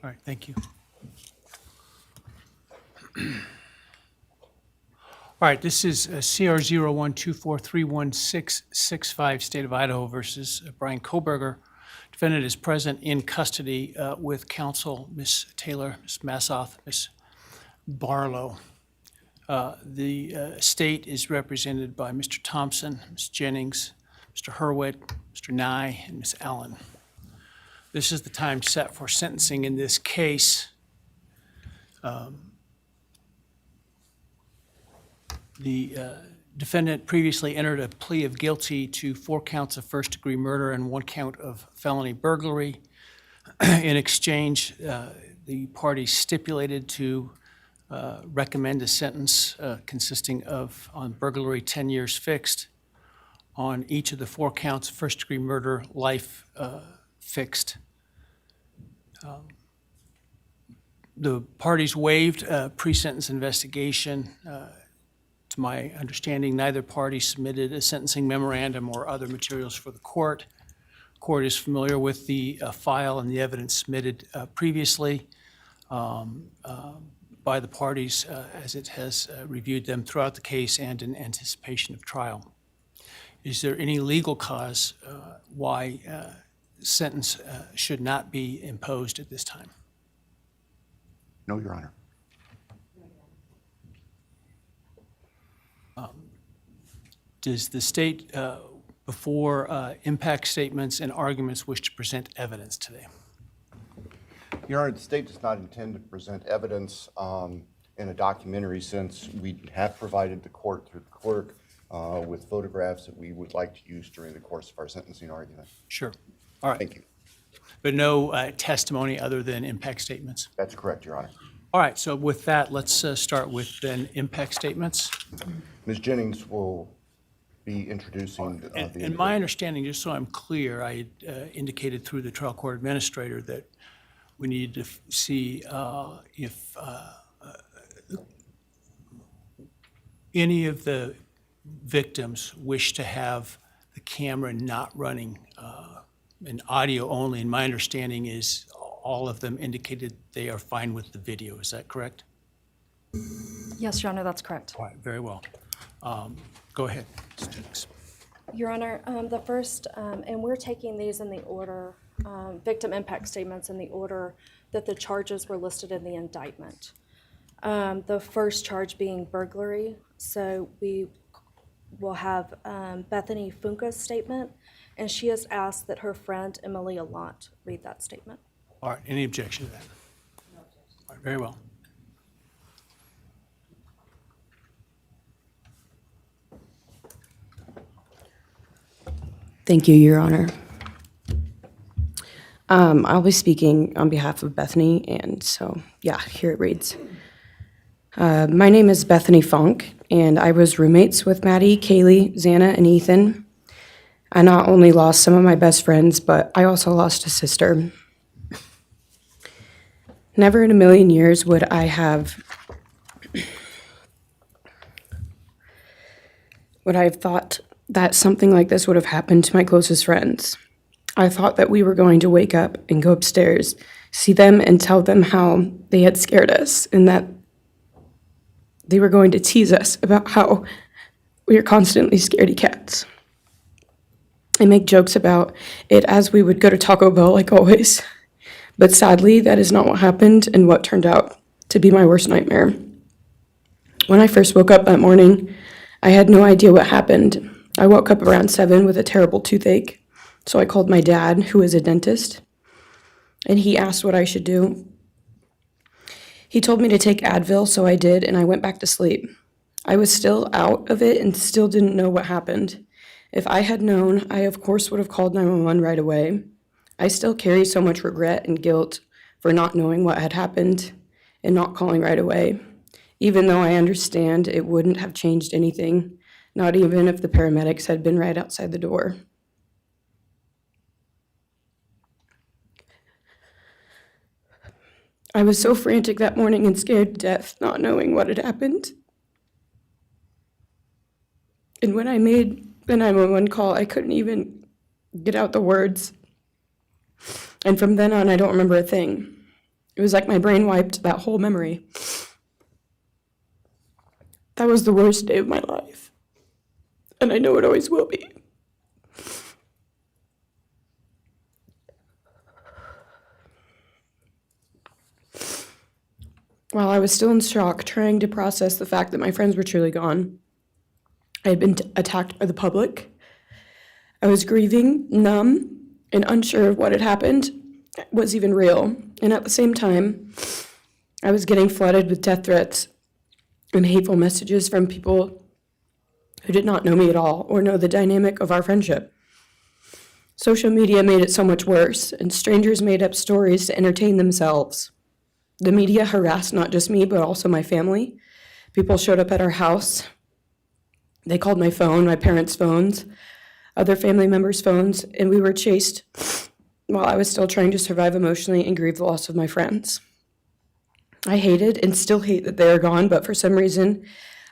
All right, thank you. All right, this is CR 0124316665, State of Idaho versus Brian Kohberger. Defendant is present in custody with counsel, Ms. Taylor, Ms. Massoth, Ms. Barlow. The state is represented by Mr. Thompson, Ms. Jennings, Mr. Hurwitz, Mr. Nye, and Ms. Allen. This is the time set for sentencing in this case. The defendant previously entered a plea of guilty to 4 counts of first-degree murder and 1 count of felony burglary. In exchange, the parties stipulated to recommend a sentence consisting of, on burglary, 10 years fixed, on each of the 4 counts of first-degree murder, life fixed. The parties waived pre-sentence investigation. To my understanding, neither party submitted a sentencing memorandum or other materials for the court. Court is familiar with the file and the evidence submitted previously by the parties as it has reviewed them throughout the case and in anticipation of trial. Is there any legal cause why sentence should not be imposed at this time? No, Your Honor. Does the state, before impact statements and arguments, wish to present evidence today? Your Honor, the state does not intend to present evidence in a documentary sense. We have provided the court through the clerk with photographs that we would like to use during the course of our sentencing argument. Sure. All right. Thank you. But no testimony other than impact statements? That's correct, Your Honor. All right, so with that, let's start with then impact statements. Ms. Jennings will be introducing And my understanding, just so I'm clear, I indicated through the trial court administrator that we need to see if any of the victims wish to have the camera not running and audio only. And my understanding is all of them indicated they are fine with the video. Is that correct? Yes, Your Honor, that's correct. All right, very well. Go ahead, Ms. Jennings. Your Honor, the first, and we're taking these in the order, victim impact statements in the order that the charges were listed in the indictment. The first charge being burglary. So we will have Bethany Funk's statement, and she has asked that her friend Emily Allant read that statement. All right, any objection to that? No objection. All right, very well. Thank you, Your Honor. I'll be speaking on behalf of Bethany, and so, yeah, here it reads. My name is Bethany Funk, and I was roommates with Maddie, Kaylee, Xana, and Ethan. I not only lost some of my best friends, but I also lost a sister. Never in a million years would I have thought that something like this would have happened to my closest friends. I thought that we were going to wake up and go upstairs, see them and tell them how they had scared us and that they were going to tease us about how we are constantly scaredy cats. And make jokes about it as we would go to Taco Bell like always. But sadly, that is not what happened and what turned out to be my worst nightmare. When I first woke up that morning, I had no idea what happened. I woke up around 7 with a terrible toothache, so I called my dad, who is a dentist, and he asked what I should do. He told me to take Advil, so I did, and I went back to sleep. I was still out of it and still didn't know what happened. If I had known, I of course would have called 911 right away. I still carry so much regret and guilt for not knowing what had happened and not calling right away, even though I understand it wouldn't have changed anything, not even if the paramedics had been right outside the door. I was so frantic that morning and scared to death, not knowing what had happened. And when I made the 911 call, I couldn't even get out the words. And from then on, I don't remember a thing. It was like my brain wiped that whole memory. That was the worst day of my life. And I know it always will be. While I was still in shock, trying to process the fact that my friends were truly gone, I had been attacked by the public. I was grieving, numb, and unsure of what had happened was even real. And at the same time, I was getting flooded with death threats and hateful messages from people who did not know me at all or know the dynamic of our friendship. Social media made it so much worse, and strangers made up stories to entertain themselves. The media harassed not just me, but also my family. People showed up at our house. They called my phone, my parents' phones, other family members' phones, and we were chased while I was still trying to survive emotionally and grieve the loss of my friends. I hated and still hate that they are gone, but for some reason,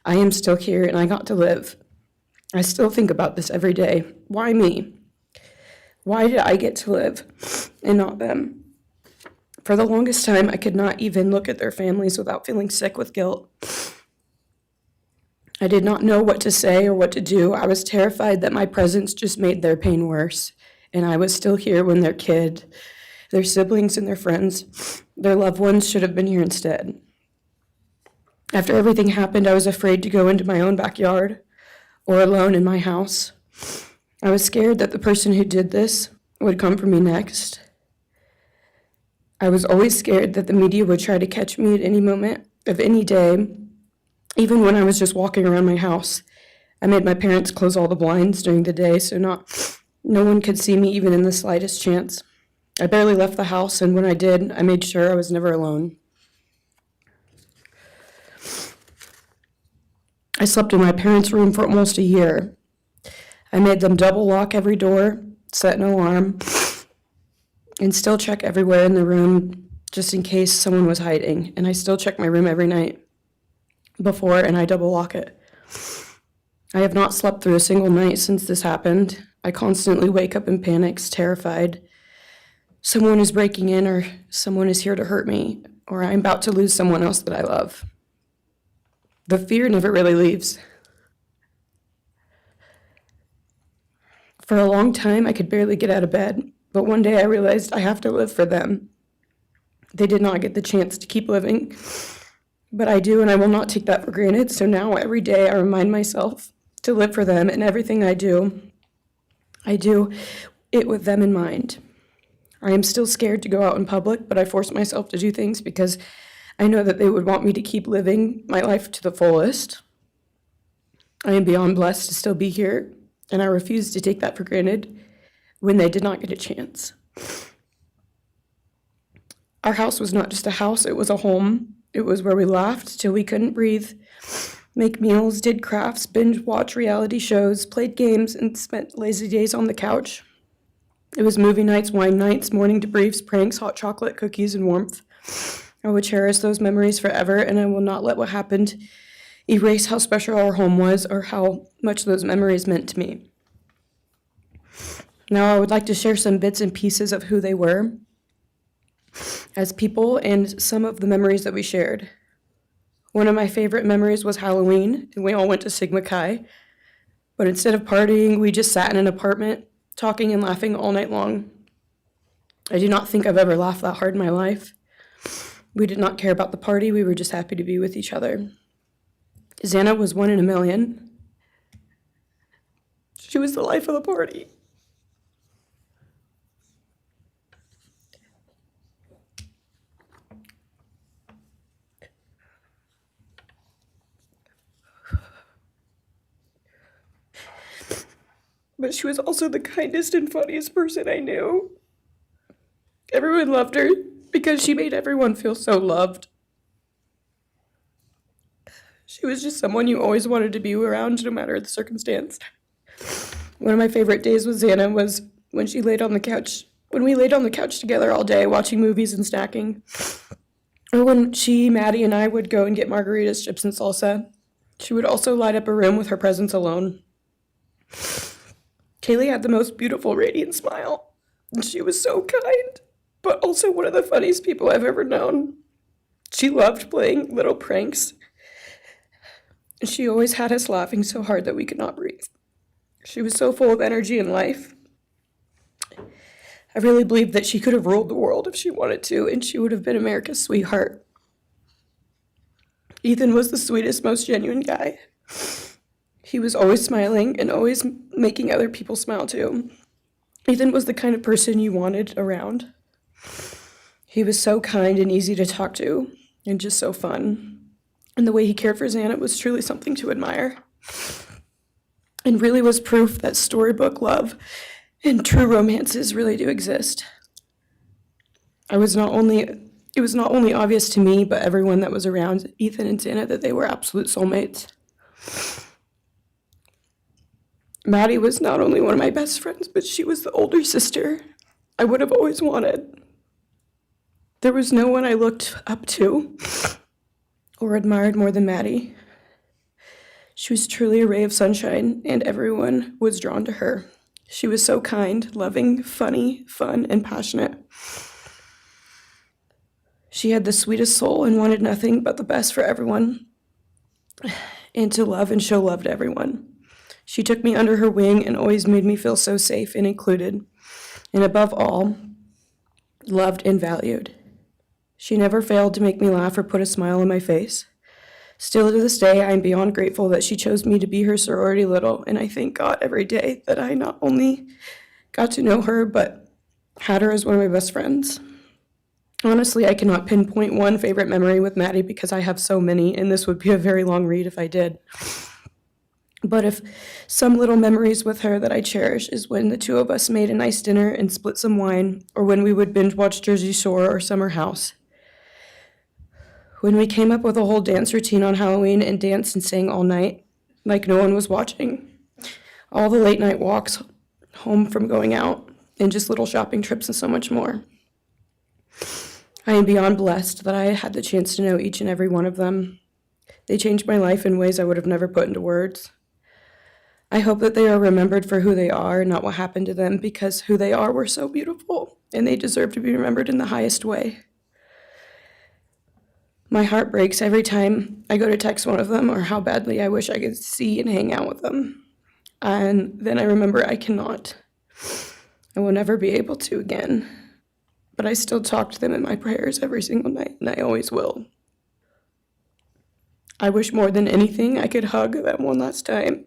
I am still here and I got to live. I still think about this every day. Why me? Why did I get to live and not them? For the longest time, I could not even look at their families without feeling sick with guilt. I did not know what to say or what to do. I was terrified that my presence just made their pain worse, and I was still here when their kid, their siblings, and their friends, their loved ones should have been here instead. After everything happened, I was afraid to go into my own backyard or alone in my house. I was scared that the person who did this would come for me next. I was always scared that the media would try to catch me at any moment of any day, even when I was just walking around my house. I made my parents close all the blinds during the day so no one could see me even in the slightest chance. I barely left the house, and when I did, I made sure I was never alone. I slept in my parents' room for almost a year. I made them double lock every door, set an alarm, and still check everywhere in the room just in case someone was hiding. And I still check my room every night before, and I double lock it. I have not slept through a single night since this happened. I constantly wake up in panics, terrified. Someone is breaking in, or someone is here to hurt me, or I'm about to lose someone else that I love. The fear never really leaves. For a long time, I could barely get out of bed, but one day I realized I have to live for them. They did not get the chance to keep living, but I do, and I will not take that for granted. So now every day I remind myself to live for them, and everything I do it with them in mind. I am still scared to go out in public, but I force myself to do things because I know that they would want me to keep living my life to the fullest. I am beyond blessed to still be here, and I refuse to take that for granted when they did not get a chance. Our house was not just a house, it was a home. It was where we laughed till we couldn't breathe, make meals, did crafts, binge watch reality shows, played games, and spent lazy days on the couch. It was movie nights, wine nights, morning debriefs, pranks, hot chocolate, cookies, and warmth. I would cherish those memories forever, and I will not let what happened erase how special our home was or how much those memories meant to me. Now I would like to share some bits and pieces of who they were as people and some of the memories that we shared. One of my favorite memories was Halloween, and we all went to Sigma Chi. But instead of partying, we just sat in an apartment, talking and laughing all night long. I do not think I've ever laughed that hard in my life. We did not care about the party, we were just happy to be with each other. Xana was 1 in a million. She was the life of the party. But she was also the kindest and funniest person I knew. Everyone loved her because she made everyone feel so loved. She was just someone you always wanted to be around, no matter the circumstance. One of my favorite days with Xana was when she laid on the couch, when we laid on the couch together all day watching movies and snacking. Or when she, Maddie, and I would go and get margaritas, chips, and salsa. She would also light up a room with her presence alone. Kaylee had the most beautiful, radiant smile, and she was so kind. but also one of the funniest people I've ever known. She loved playing little pranks. And she always had us laughing so hard that we could not breathe. She was so full of energy and life. I really believe that she could have ruled the world if she wanted to, and she would have been America's sweetheart. Ethan was the sweetest, most genuine guy. He was always smiling and always making other people smile too. Ethan was the kind of person you wanted around. He was so kind and easy to talk to, and just so fun. And the way he cared for Xana was truly something to admire. And really was proof that storybook love and true romances really do exist. It was not only obvious to me, but everyone that was around Ethan and Xana that they were absolute soulmates. Maddie was not only one of my best friends, but she was the older sister I would have always wanted. There was no one I looked up to or admired more than Maddie. She was truly a ray of sunshine, and everyone was drawn to her. She was so kind, loving, funny, fun, and passionate. She had the sweetest soul and wanted nothing but the best for everyone, and to love and show love to everyone. She took me under her wing and always made me feel so safe and included, and above all, loved and valued. She never failed to make me laugh or put a smile on my face. Still to this day, I am beyond grateful that she chose me to be her sorority little, and I thank God every day that I not only got to know her, but had her as one of my best friends. Honestly, I cannot pinpoint one favorite memory with Maddie because I have so many, and this would be a very long read if I did. But if some little memories with her that I cherish is when the two of us made a nice dinner and split some wine, or when we would binge watch Jersey Shore or Summer House. When we came up with a whole dance routine on Halloween and danced and sang all night, like no one was watching. All the late night walks home from going out, and just little shopping trips and so much more. I am beyond blessed that I had the chance to know each and every one of them. They changed my life in ways I would have never put into words. I hope that they are remembered for who they are, not what happened to them, because who they are were so beautiful, and they deserve to be remembered in the highest way. My heart breaks every time I go to text one of them or how badly I wish I could see and hang out with them. And then I remember I cannot. I will never be able to again. But I still talk to them in my prayers every single night, and I always will. I wish more than anything I could hug them one last time.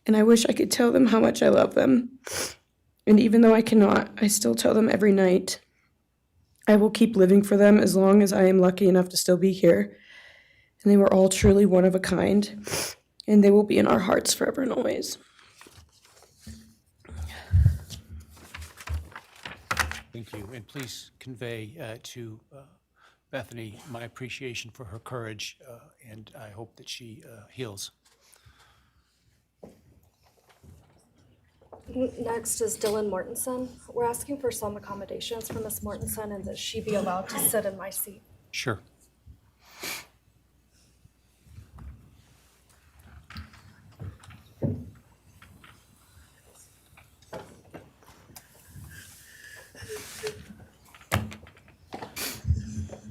And I wish I could tell them how much I love them. And even though I cannot, I still tell them every night. I will keep living for them as long as I am lucky enough to still be here. And they were all truly one of a kind, and they will be in our hearts forever and always. Thank you, and please convey to Bethany my appreciation for her courage, and I hope that she heals. Next is Dylan Mortensen. We're asking for some accommodations for Ms. Mortensen and that she be allowed to sit in my seat. Sure.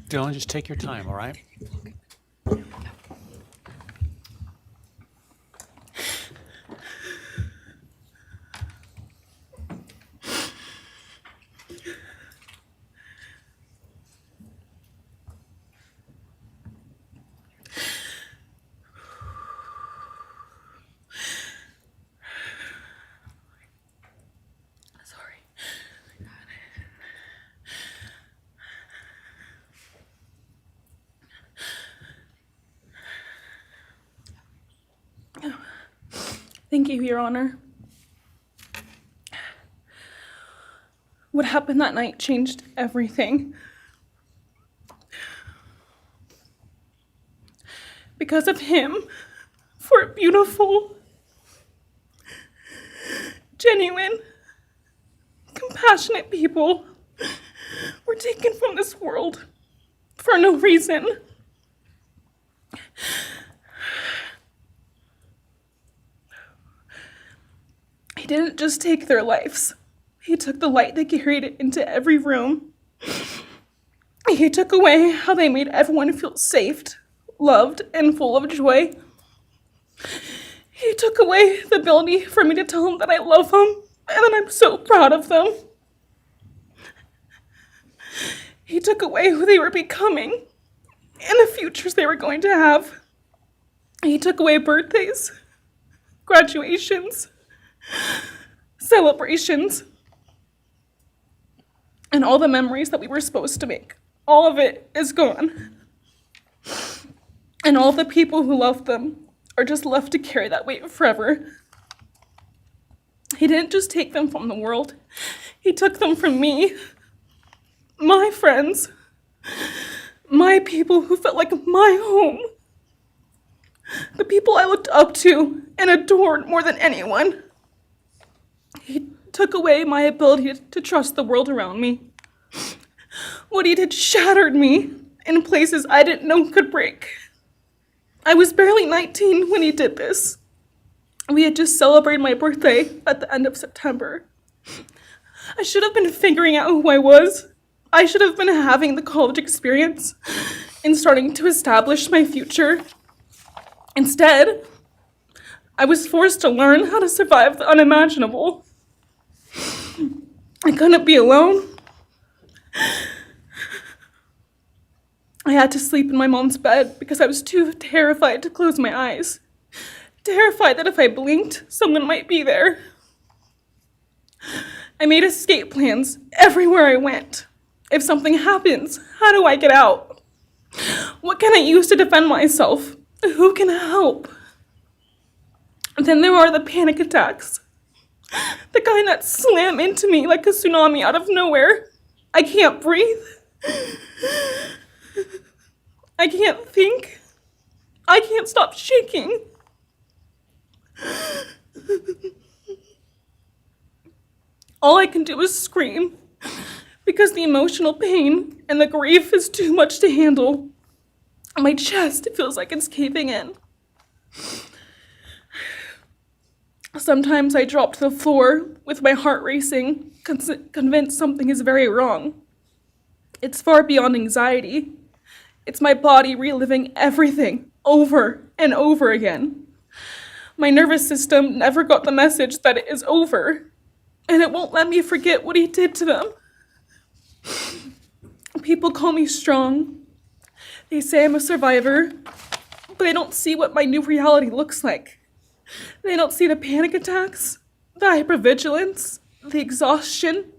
Dylan, just take your time, all right? Thank you, Your Honor. What happened that night changed everything. Because of him, 4 beautiful, genuine, compassionate people were taken from this world for no reason. He didn't just take their lives. He took the light they carried into every room. He took away how they made everyone feel safe, loved, and full of joy. He took away the ability for me to tell them that I love them and that I'm so proud of them. He took away who they were becoming and the futures they were going to have. He took away birthdays, graduations, celebrations, and all the memories that we were supposed to make. All of it is gone. And all the people who loved them are just left to carry that weight forever. He didn't just take them from the world. He took them from me, my friends, my people who felt like my home, the people I looked up to and adored more than anyone. He took away my ability to trust the world around me. What he did shattered me in places I didn't know could break. I was barely 19 when he did this. We had just celebrated my birthday at the end of September. I should have been figuring out who I was. I should have been having the college experience and starting to establish my future. Instead, I was forced to learn how to survive the unimaginable. I couldn't be alone. I had to sleep in my mom's bed because I was too terrified to close my eyes. Terrified that if I blinked, someone might be there. I made escape plans everywhere I went. If something happens, how do I get out? What can I use to defend myself? Who can help? And then there are the panic attacks. The kind that slam into me like a tsunami out of nowhere. I can't breathe. I can't think. I can't stop shaking. All I can do is scream because the emotional pain and the grief is too much to handle. My chest feels like it's caving in. Sometimes I drop to the floor with my heart racing, convinced something is very wrong. It's far beyond anxiety. It's my body reliving everything over and over again. My nervous system never got the message that it is over, and it won't let me forget what he did to them. People call me strong. They say I'm a survivor, but they don't see what my new reality looks like. They don't see the panic attacks, the hypervigilance, the exhaustion,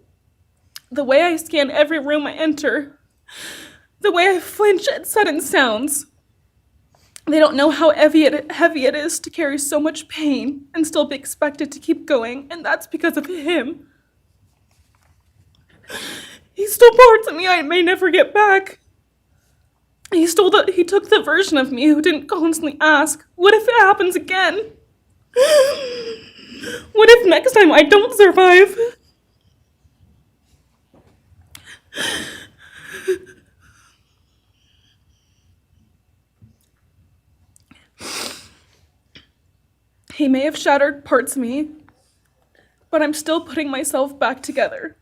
the way I scan every room I enter, the way I flinch at sudden sounds. They don't know how heavy it is to carry so much pain and still be expected to keep going, and that's because of him. He stole parts of me I may never get back. He took the version of me who didn't constantly ask, what if it happens again? What if next time I don't survive? He may have shattered parts of me, but I'm still putting myself back together.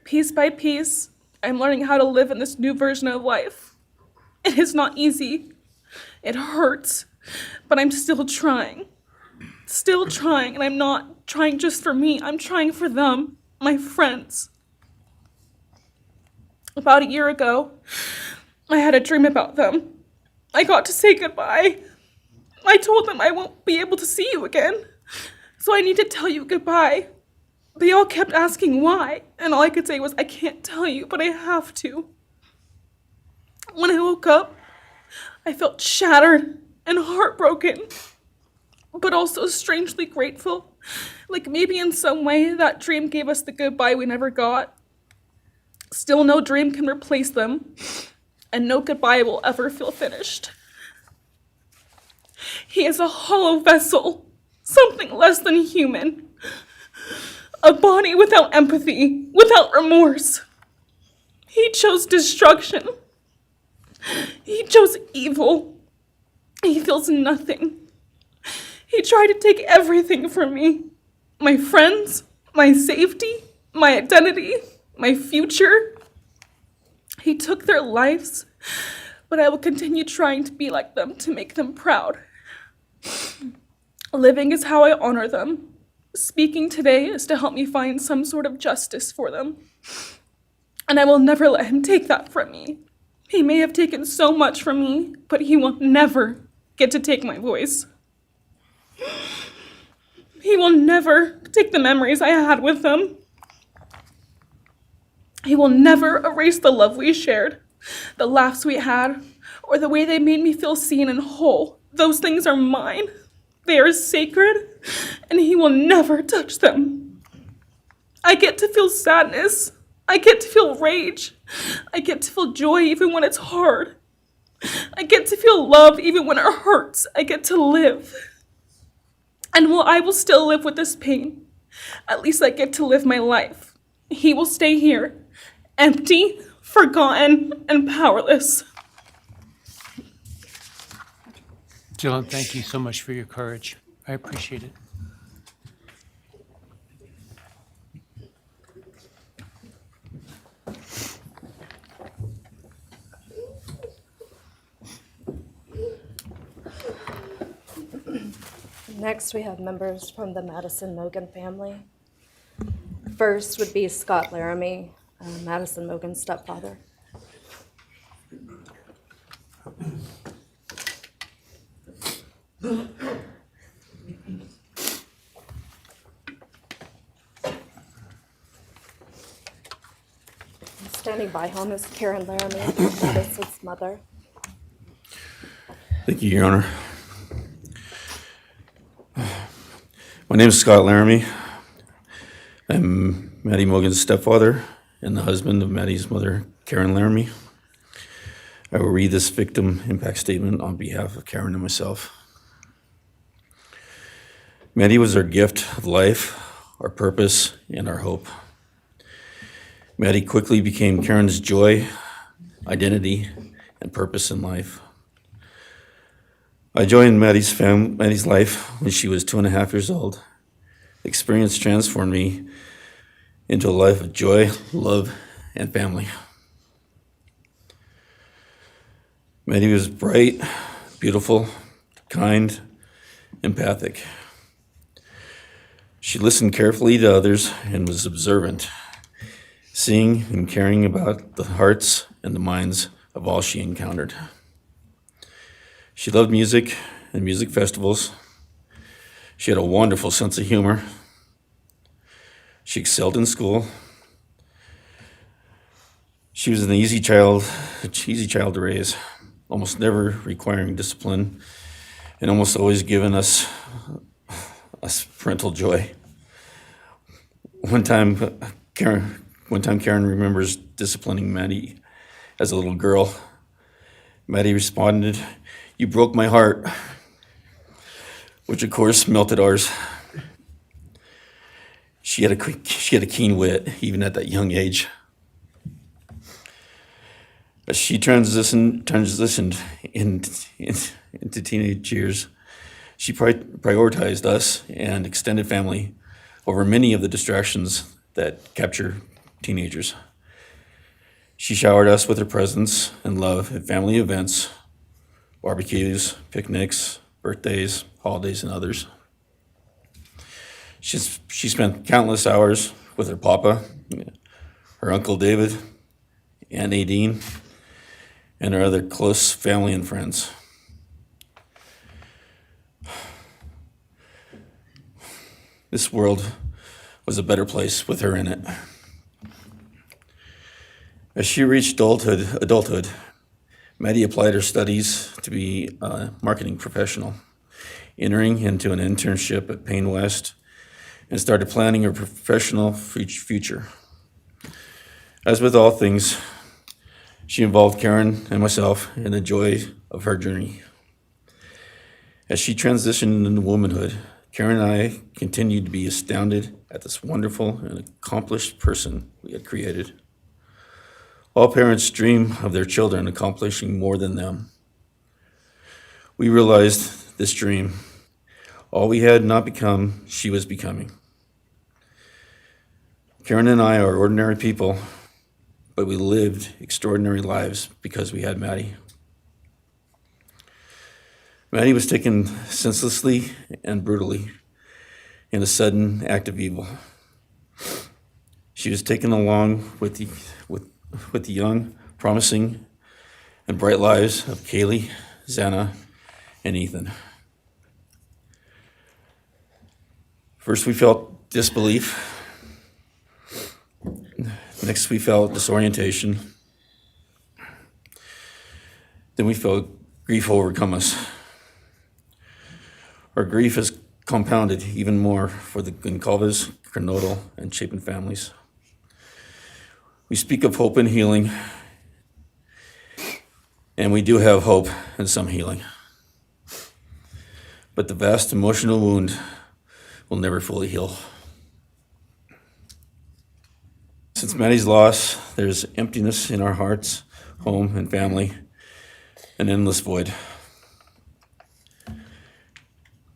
Piece by piece, I'm learning how to live in this new version of life. It is not easy. It hurts, but I'm still trying. Still trying, and I'm not trying just for me. I'm trying for them, my friends. About a year ago, I had a dream about them. I got to say goodbye. I told them I won't be able to see you again, so I need to tell you goodbye. They all kept asking why, and all I could say was, I can't tell you, but I have to. When I woke up, I felt shattered and heartbroken, but also strangely grateful. Like maybe in some way that dream gave us the goodbye we never got. Still, no dream can replace them, and no goodbye will ever feel finished. He is a hollow vessel, something less than human. A body without empathy, without remorse. He chose destruction. He chose evil. He feels nothing. He tried to take everything from me. My friends, my safety, my identity, my future. He took their lives, but I will continue trying to be like them, to make them proud. Living is how I honor them. Speaking today is to help me find some sort of justice for them. And I will never let him take that from me. He may have taken so much from me, but he will never get to take my voice. He will never take the memories I had with them. He will never erase the love we shared, the laughs we had, or the way they made me feel seen and whole. Those things are mine. They are sacred, and he will never touch them. I get to feel sadness. I get to feel rage. I get to feel joy even when it's hard. I get to feel love even when it hurts. I get to live. And while I will still live with this pain, at least I get to live my life. He will stay here, empty, forgotten, and powerless. Dylan, thank you so much for your courage. I appreciate it. Next, we have members from the Madison Mogen family. First would be Scott Laramie, Madison Mogen's stepfather. Standing by him is Karen Laramie, Madison's mother. Thank you, Your Honor. My name is Scott Laramie. I'm Maddie Mogen's stepfather and the husband of Maddie's mother, Karen Laramie. I will read this victim impact statement on behalf of Karen and myself. Maddie was our gift of life, our purpose, and our hope. Maddie quickly became Karen's joy, identity, and purpose in life. I joined Maddie's life when she was 2.5 years old. The experience transformed me into a life of joy, love, and family. Maddie was bright, beautiful, kind, empathic. She listened carefully to others and was observant, seeing and caring about the hearts and the minds of all she encountered. She loved music and music festivals. She had a wonderful sense of humor. She excelled in school. She was an easy child to raise, almost never requiring discipline, and almost always giving us parental joy. One time Karen remembers disciplining Maddie as a little girl. Maddie responded, "You broke my heart," which of course melted ours. She had a keen wit, even at that young age. As she transitioned into teenage years, she prioritized us and extended family over many of the distractions that capture teenagers. She showered us with her presence and love at family events, barbecues, picnics, birthdays, holidays, and others. She spent countless hours with her papa, her Uncle David, Aunt Nadine, and her other close family and friends. This world was a better place with her in it. As she reached adulthood, Maddie applied her studies to be a marketing professional, entering into an internship at Payne West, and started planning her professional future. As with all things, she involved Karen and myself in the joy of her journey. As she transitioned into womanhood, Karen and I continued to be astounded at this wonderful and accomplished person we had created. All parents dream of their children accomplishing more than them. We realized this dream. All we had not become, she was becoming. Karen and I are ordinary people, but we lived extraordinary lives because we had Maddie. Maddie was taken senselessly and brutally in a sudden act of evil. She was taken along with the young, promising, and bright lives of Kaylee, Xana, and Ethan. First, we felt disbelief. Next, we felt disorientation. Then we felt grief overcome us. Our grief is compounded even more for the Goncalves, Kernodle, and Chapin families. We speak of hope and healing, and we do have hope and some healing. But the vast emotional wound will never fully heal. Since Maddie's loss, there's emptiness in our hearts, home, and family, an endless void.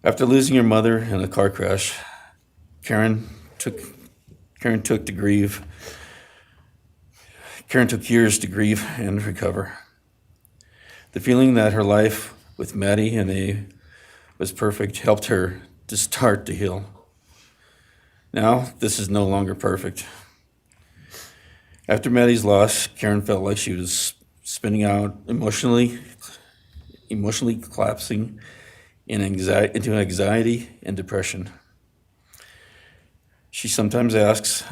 After losing her mother in a car crash, Karen took years to grieve and recover. The feeling that her life with Maddie and Abe was perfect helped her to start to heal. Now, this is no longer perfect. After Maddie's loss, Karen felt like she was spinning out, emotionally collapsing into anxiety and depression. She sometimes asks,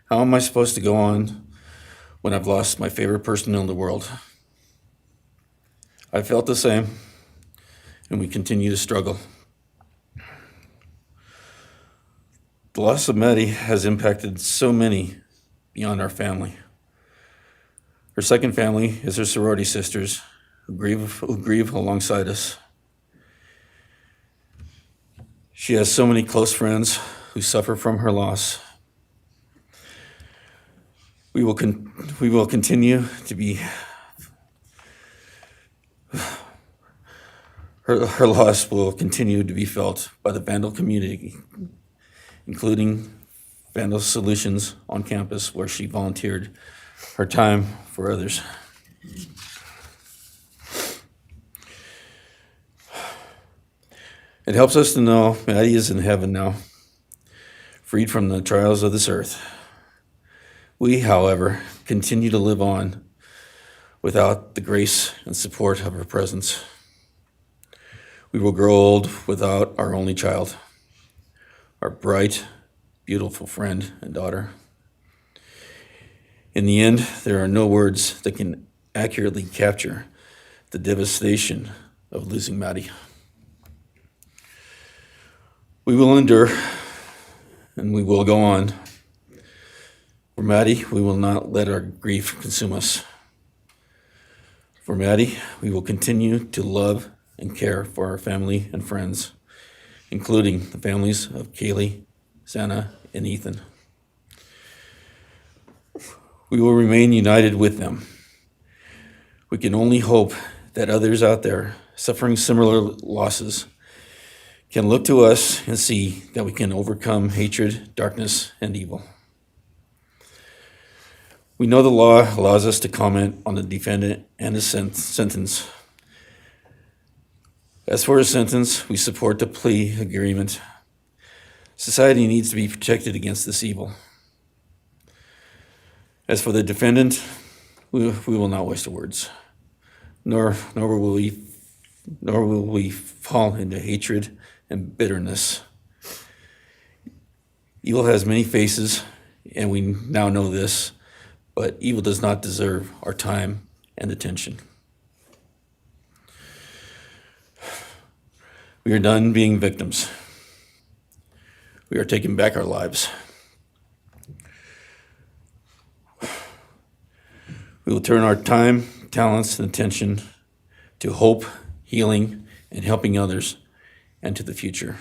how am I supposed to go on when I've lost my favorite person in the world? I felt the same, and we continue to struggle. The loss of Maddie has impacted so many beyond our family. Her second family is her sorority sisters who grieve alongside us. She has so many close friends who suffer from her loss. We will continue to be. Her loss will continue to be felt by the Vandal community, including Vandal Solutions on campus, where she volunteered her time for others. It helps us to know Maddie is in heaven now, freed from the trials of this earth. We, however, continue to live on without the grace and support of her presence. We will grow old without our only child, our bright, beautiful friend and daughter. In the end, there are no words that can accurately capture the devastation of losing Maddie. We will endure, and we will go on. For Maddie, we will not let our grief consume us. For Maddie, we will continue to love and care for our family and friends, including the families of Kaylee, Xana, and Ethan. We will remain united with them. We can only hope that others out there suffering similar losses can look to us and see that we can overcome hatred, darkness, and evil. We know the law allows us to comment on the defendant and his sentence. As for his sentence, we support the plea agreement. Society needs to be protected against this evil. As for the defendant, we will not waste words, nor will we fall into hatred and bitterness. Evil has many faces, and we now know this, but evil does not deserve our time and attention. We are done being victims. We are taking back our lives. We will turn our time, talents, and attention to hope, healing, and helping others, and to the future.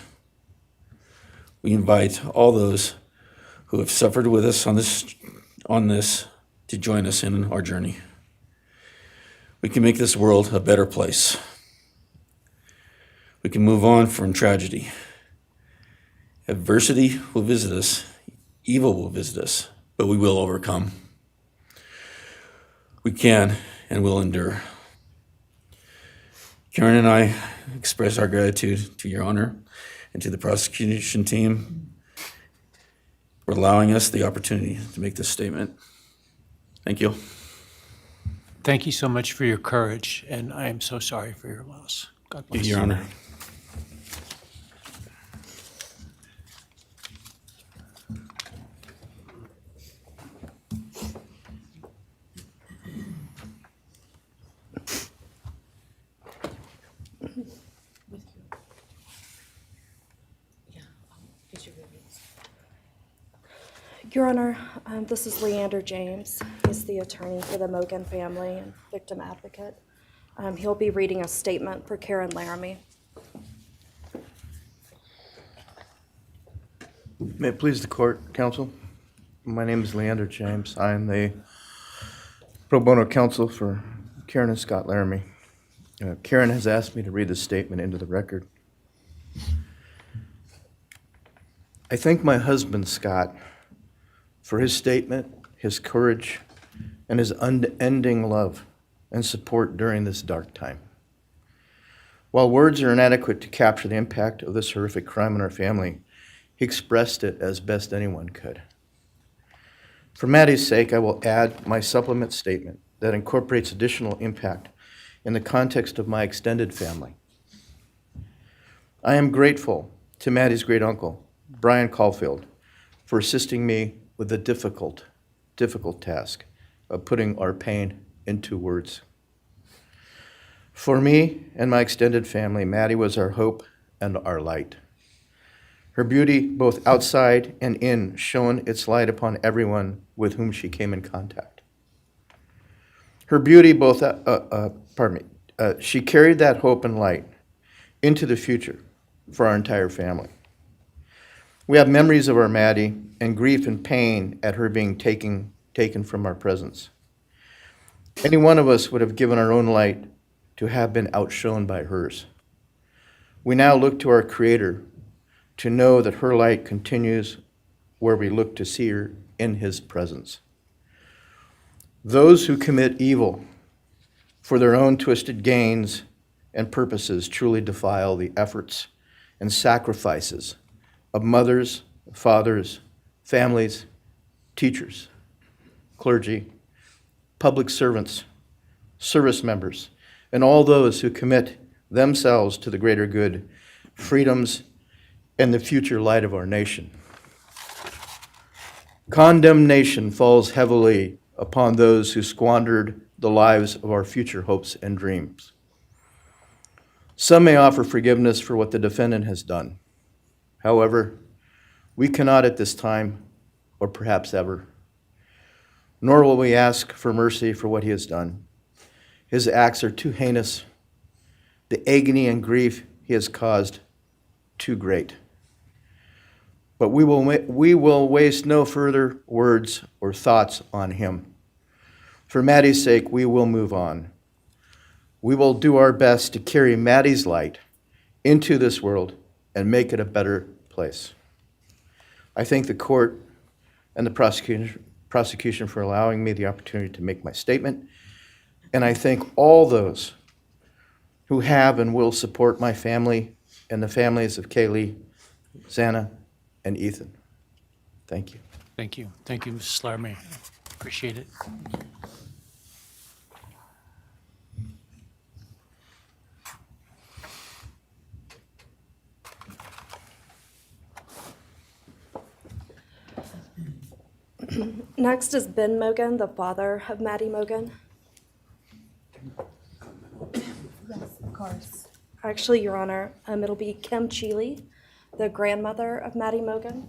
We invite all those who have suffered with us on this to join us in our journey. We can make this world a better place. We can move on from tragedy. Adversity will visit us, evil will visit us, but we will overcome. We can and will endure. Karen and I express our gratitude to Your Honor and to the prosecution team for allowing us the opportunity to make this statement. Thank you. Thank you so much for your courage, and I am so sorry for your loss. God bless. Your Honor. Your Honor, this is Leander James. He's the attorney for the Mogen family and victim advocate. He'll be reading a statement for Karen Laramie. May it please the court, counsel. My name is Leander James. I am the pro bono counsel for Karen and Scott Laramie. Karen has asked me to read this statement into the record. I thank my husband, Scott, for his statement, his courage, and his unending love and support during this dark time. While words are inadequate to capture the impact of this horrific crime on our family, he expressed it as best anyone could. For Maddie's sake, I will add my supplement statement that incorporates additional impact in the context of my extended family. I am grateful to Maddie's great uncle, Brian Caulfield, for assisting me with the difficult task of putting our pain into words. For me and my extended family, Maddie was our hope and our light. Her beauty, both outside and in, shone its light upon everyone with whom she came in contact. Her beauty, she carried that hope and light into the future for our entire family. We have memories of our Maddie and grief and pain at her being taken from our presence. Any one of us would have given our own light to have been outshone by hers. We now look to our Creator to know that her light continues where we look to see her in His presence. Those who commit evil for their own twisted gains and purposes truly defile the efforts and sacrifices of mothers, fathers, families, teachers, clergy, public servants, service members, and all those who commit themselves to the greater good, freedoms, and the future light of our nation. Condemnation falls heavily upon those who squandered the lives of our future hopes and dreams. Some may offer forgiveness for what the defendant has done. However, we cannot at this time, or perhaps ever, nor will we ask for mercy for what he has done. His acts are too heinous, the agony and grief he has caused too great. But we will waste no further words or thoughts on him. For Maddie's sake, we will move on. We will do our best to carry Maddie's light into this world and make it a better place. I thank the court and the prosecution for allowing me the opportunity to make my statement, and I thank all those who have and will support my family and the families of Kaylee, Xana, and Ethan. Thank you. Thank you. Thank you, Mrs. Laramie. Appreciate it. Next is Ben Mogen, the father of Maddie Mogen. Yes, of course. Actually, Your Honor, it'll be Kim Cheeley, the grandmother of Maddie Mogen.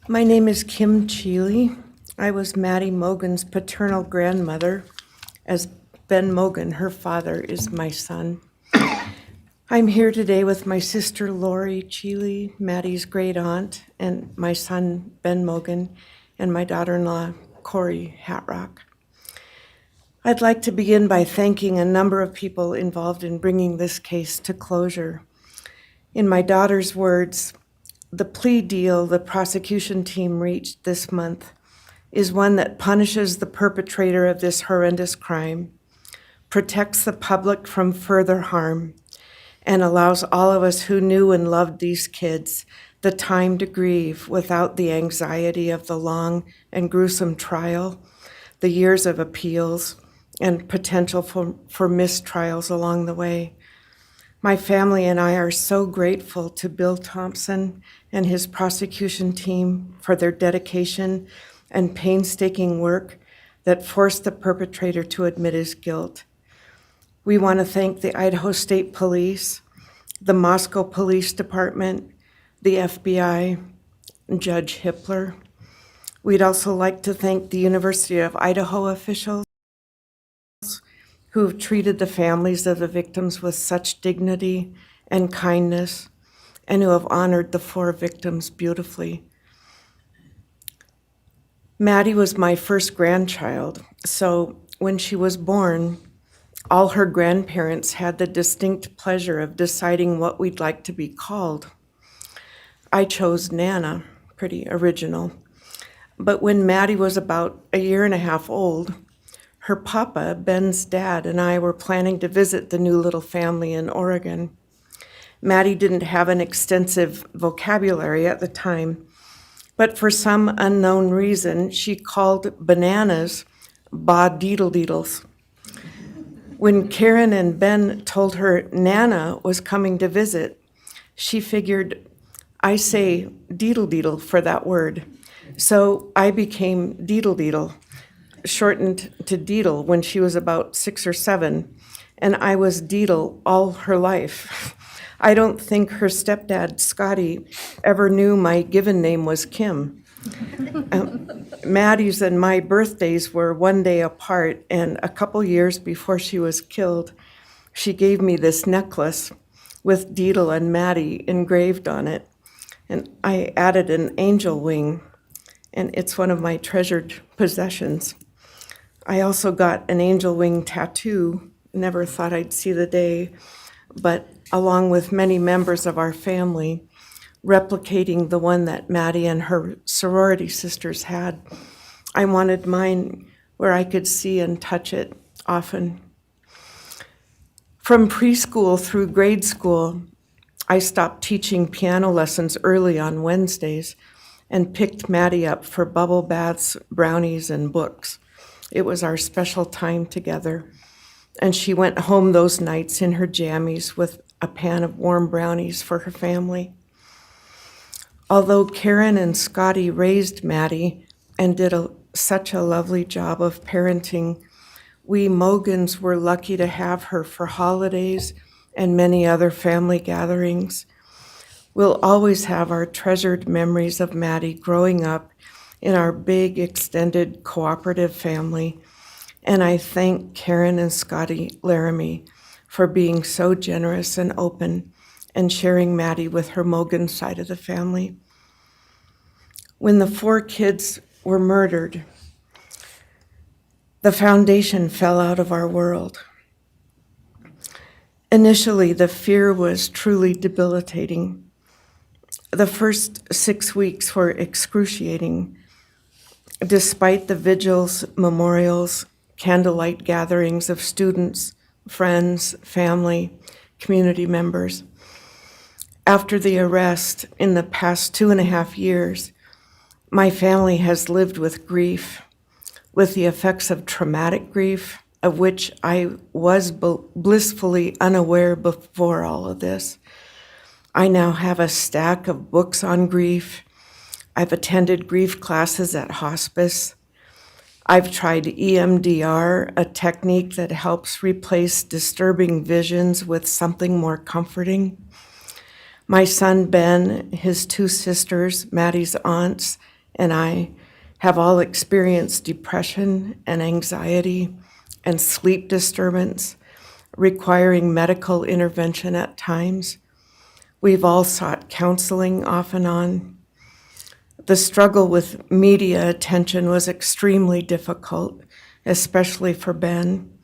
My name is Kim Cheeley. I was Maddie Mogen's paternal grandmother, as Ben Mogen, her father, is my son. I'm here today with my sister Lori Cheeley, Maddie's great aunt, and my son Ben Mogen, and my daughter-in-law Corey Hatrock. I'd like to begin by thanking a number of people involved in bringing this case to closure. In my daughter's words, the plea deal the prosecution team reached this month is one that punishes the perpetrator of this horrendous crime, protects the public from further harm, and allows all of us who knew and loved these kids the time to grieve without the anxiety of the long and gruesome trial, the years of appeals, and potential for mistrials along the way. My family and I are so grateful to Bill Thompson and his prosecution team for their dedication and painstaking work that forced the perpetrator to admit his guilt. We want to thank the Idaho State Police, the Moscow Police Department, the FBI, and Judge Hippler. We'd also like to thank the University of Idaho officials who have treated the families of the victims with such dignity and kindness, and who have honored the 4 victims beautifully. Maddie was my first grandchild, so when she was born, all her grandparents had the distinct pleasure of deciding what we'd like to be called. I chose Nana, pretty original. But when Maddie was about a year and a half old, her papa, Ben's dad, and I were planning to visit the new little family in Oregon. Maddie didn't have an extensive vocabulary at the time, but for some unknown reason, she called bananas ba-deedle-deedles. When Karen and Ben told her Nana was coming to visit, she figured, I say deedle-deedle for that word. So I became deedle-deedle, shortened to Deedle when she was about 6 or 7, and I was Deedle all her life. I don't think her stepdad, Scotty, ever knew my given name was Kim. Maddie's and my birthdays were one day apart, and a couple years before she was killed, she gave me this necklace with Deedle and Maddie engraved on it, and I added an angel wing, and it's one of my treasured possessions. I also got an angel wing tattoo, never thought I'd see the day, but along with many members of our family, replicating the one that Maddie and her sorority sisters had. I wanted mine where I could see and touch it often. From preschool through grade school, I stopped teaching piano lessons early on Wednesdays and picked Maddie up for bubble baths, brownies, and books. It was our special time together, and she went home those nights in her jammies with a pan of warm brownies for her family. Although Karen and Scotty raised Maddie and did such a lovely job of parenting, we Mogens were lucky to have her for holidays and many other family gatherings. We'll always have our treasured memories of Maddie growing up in our big, extended, cooperative family, and I thank Karen and Scotty Laramie for being so generous and open and sharing Maddie with her Mogen side of the family. When the 4 kids were murdered, the foundation fell out of our world. Initially, the fear was truly debilitating. The first 6 weeks were excruciating. Despite the vigils, memorials, candlelight gatherings of students, friends, family, community members. After the arrest, in the past 2.5 years, my family has lived with grief, with the effects of traumatic grief, of which I was blissfully unaware before all of this. I now have a stack of books on grief. I've attended grief classes at hospice. I've tried EMDR, a technique that helps replace disturbing visions with something more comforting. My son Ben, his 2 sisters, Maddie's aunts, and I have all experienced depression and anxiety and sleep disturbance, requiring medical intervention at times. We've all sought counseling off and on. The struggle with media attention was extremely difficult, especially for Ben.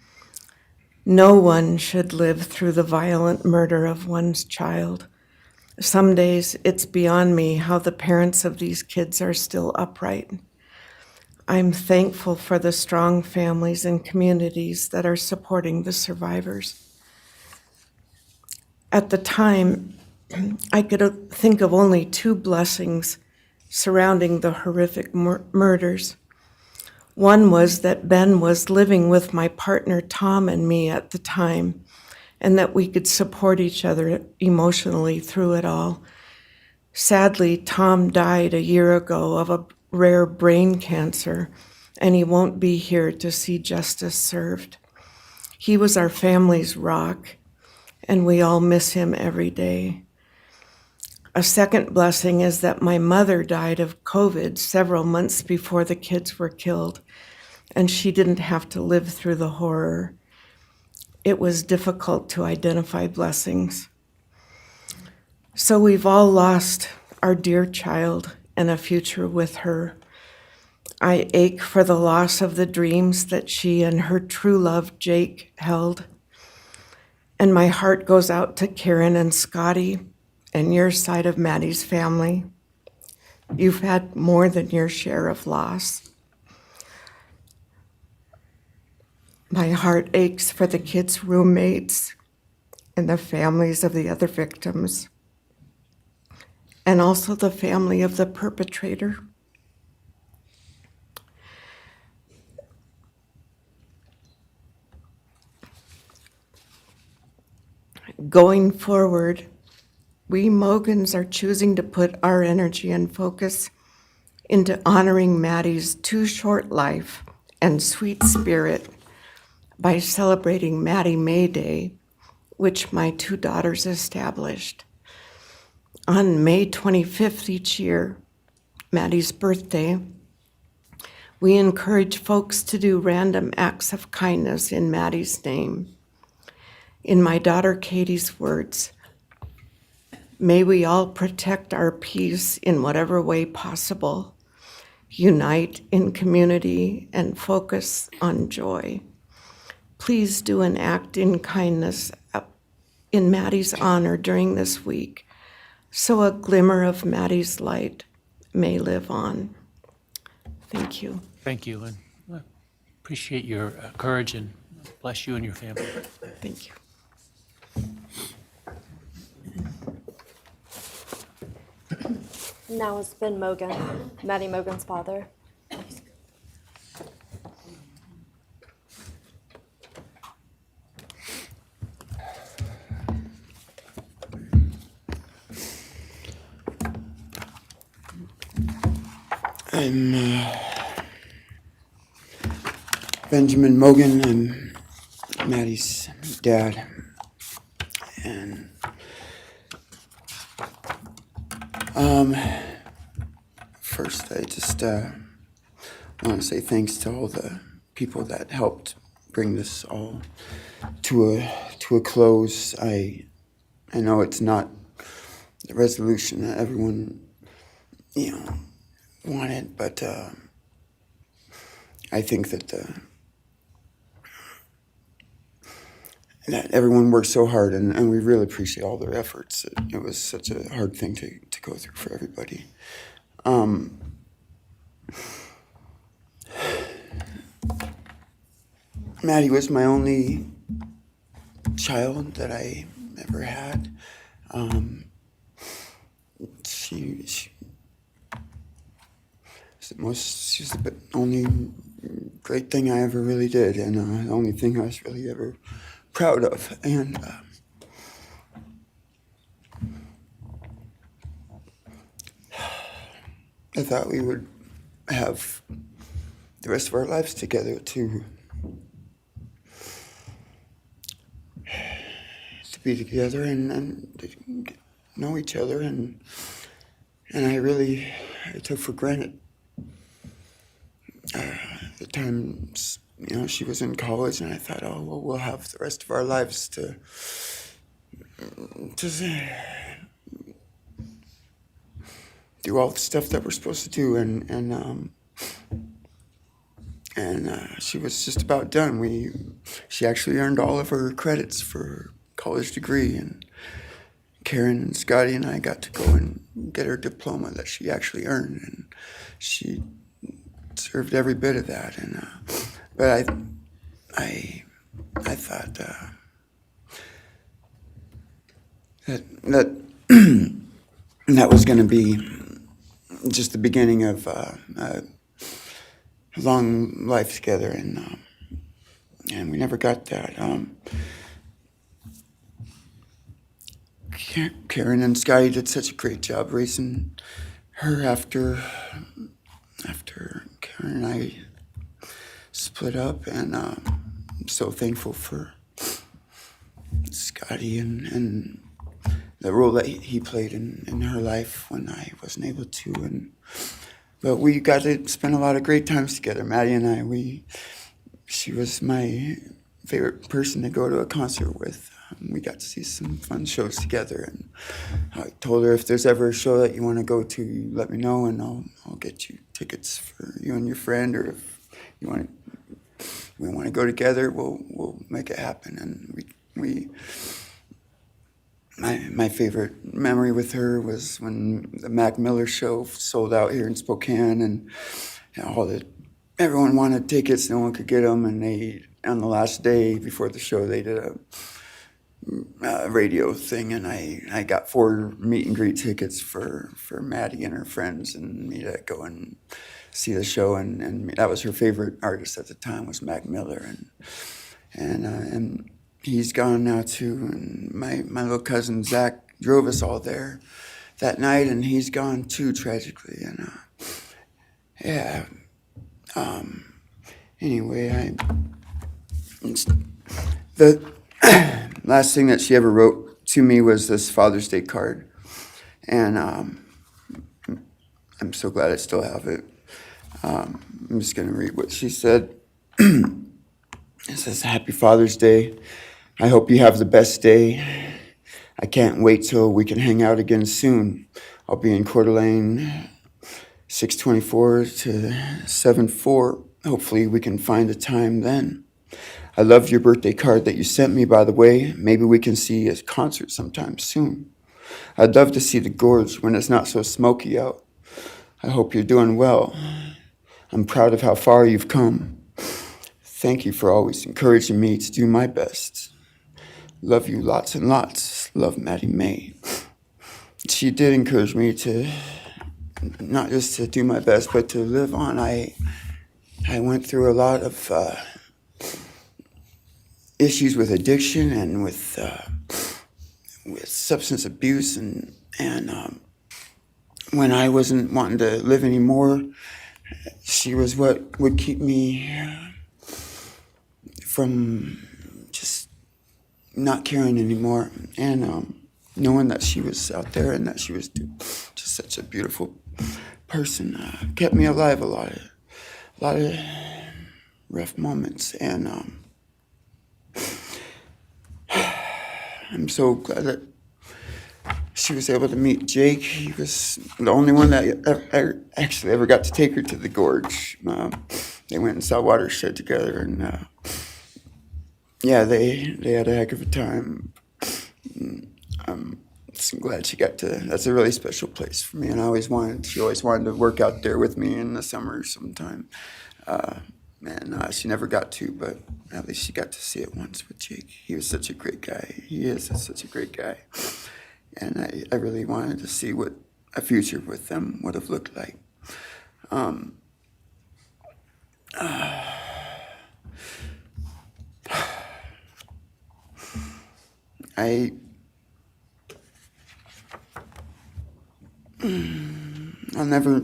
No one should live through the violent murder of one's child. Some days it's beyond me how the parents of these kids are still upright. I'm thankful for the strong families and communities that are supporting the survivors. At the time, I could think of only two blessings surrounding the horrific murders. One was that Ben was living with my partner Tom and me at the time, and that we could support each other emotionally through it all. Sadly, Tom died a year ago of a rare brain cancer, and he won't be here to see justice served. He was our family's rock, and we all miss him every day. A second blessing is that my mother died of COVID several months before the kids were killed, and she didn't have to live through the horror. It was difficult to identify blessings. So we've all lost our dear child and a future with her. I ache for the loss of the dreams that she and her true love, Jake, held. And my heart goes out to Karen and Scotty and your side of Maddie's family. You've had more than your share of loss. My heart aches for the kids' roommates and the families of the other victims, and also the family of the perpetrator. Going forward, we Mogens are choosing to put our energy and focus into honoring Maddie's too short life and sweet spirit by celebrating Maddie May Day, which my two daughters established. On May 25th each year, Maddie's birthday, we encourage folks to do random acts of kindness in Maddie's name. In my daughter Katie's words, may we all protect our peace in whatever way possible, unite in community, and focus on joy. Please do an act in kindness in Maddie's honor during this week, so a glimmer of Maddie's light may live on. Thank you. Thank you, and I appreciate your courage, and bless you and your family. Thank you. Now is Ben Mogen, Maddie Mogen's father. I'm Benjamin Mogen. I'm Maddie's dad. And first I just want to say thanks to all the people that helped bring this all to a close. I know it's not the resolution that everyone, wanted, but I think that that everyone worked so hard, and we really appreciate all their efforts. It was such a hard thing to go through for everybody. Maddie was my only child that I ever had. She was the only great thing I ever really did, and the only thing I was really ever proud of. And I thought we would have the rest of our lives together to be together and to know each other, and I took for granted the times, she was in college, and I thought, oh, well, we'll have the rest of our lives to do all the stuff that we're supposed to do, and she was just about done. She actually earned all of her credits for her college degree, and Karen and Scotty and I got to go and get her diploma that she actually earned, and she deserved every bit of that. And but I thought that that was going to be just the beginning of a long life together, and we never got that. Karen and Scotty did such a great job raising her after Karen and I split up, and I'm so thankful for Scotty and the role that he played in her life when I wasn't able to. But we got to spend a lot of great times together, Maddie and I. She was my favorite person to go to a concert with. We got to see some fun shows together, and I told her, if there's ever a show that you want to go to, you let me know, and I'll get you tickets for you and your friend, or if we want to go together, we'll make it happen. And my favorite memory with her was when the Mac Miller show sold out here in Spokane, and everyone wanted tickets, no one could get them, and on the last day before the show, they did a radio thing, and I got 4 meet and greet tickets for Maddie and her friends and me to go and see the show, and that was her favorite artist at the time, was Mac Miller, and he's gone now too, and my little cousin Zach drove us all there that night, and he's gone too, tragically, and anyway, the last thing that she ever wrote to me was this Father's Day card, and I'm so glad I still have it. I'm just going to read what she said. It says, "Happy Father's Day. I hope you have the best day. I can't wait till we can hang out again soon. I'll be in Coeur d'Alene, 624 to 74. Hopefully we can find a time then. I loved your birthday card that you sent me, by the way. Maybe we can see a concert sometime soon. I'd love to see the gorge when it's not so smoky out. I hope you're doing well. I'm proud of how far you've come. Thank you for always encouraging me to do my best. Love you lots and lots. Love, Maddie May." She did encourage me to not just to do my best, but to live on. I went through a lot of issues with addiction and with substance abuse, and when I wasn't wanting to live anymore, she was what would keep me from just not caring anymore, and knowing that she was out there and that she was just such a beautiful person kept me alive a lot of rough moments, and I'm so glad that she was able to meet Jake. He was the only one that I actually ever got to take her to the gorge. They went and saw Watershed together, and yeah, they had a heck of a time. I'm so glad she got to. That's a really special place for me, and she always wanted to work out there with me in the summer sometime. And she never got to, but at least she got to see it once with Jake. He was such a great guy. He is such a great guy. And I really wanted to see what a future with them would have looked like. I'll never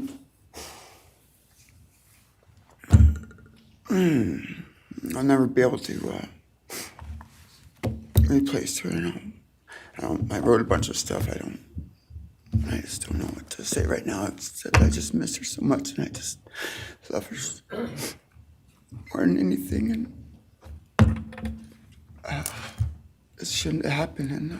be able to replace her. I wrote a bunch of stuff. I just don't know what to say right now. I just miss her so much, and I just love her more than anything. And it shouldn't have happened. And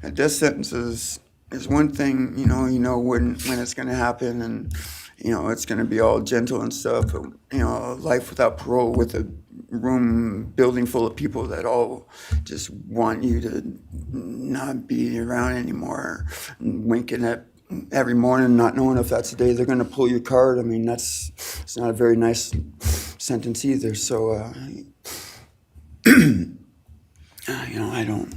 a death sentence is one thing, you know when it's going to happen, and it's going to be all gentle and stuff. But, life without parole with a building full of people that all just want you to not be around anymore, and winking at every morning, not knowing if that's the day they're going to pull your card. I mean, it's not a very nice sentence either. So, I don't know.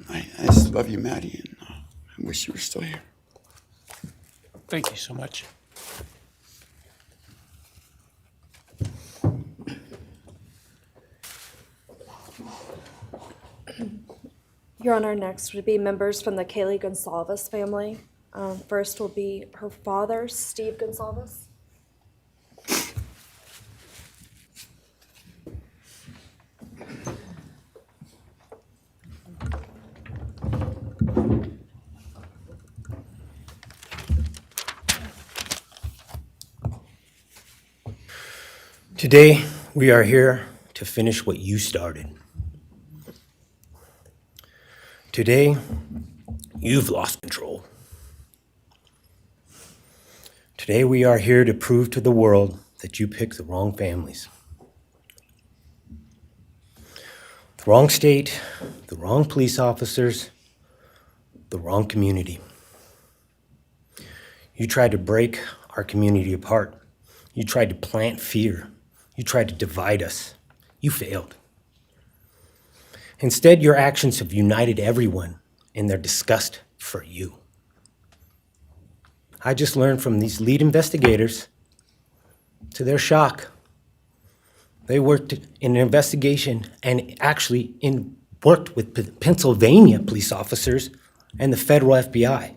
I just love you, Maddie, and I wish you were still here. Thank you so much. Your Honor, next would be members from the Kaylee Goncalves family. First will be her father, Steve Goncalves. Today, we are here to finish what you started. Today, you've lost control. Today, we are here to prove to the world that you picked the wrong families. The wrong state, the wrong police officers, the wrong community. You tried to break our community apart. You tried to plant fear. You tried to divide us. You failed. Instead, your actions have united everyone in their disgust for you. I just learned from these lead investigators, to their shock, they worked in an investigation and actually worked with Pennsylvania police officers and the federal FBI.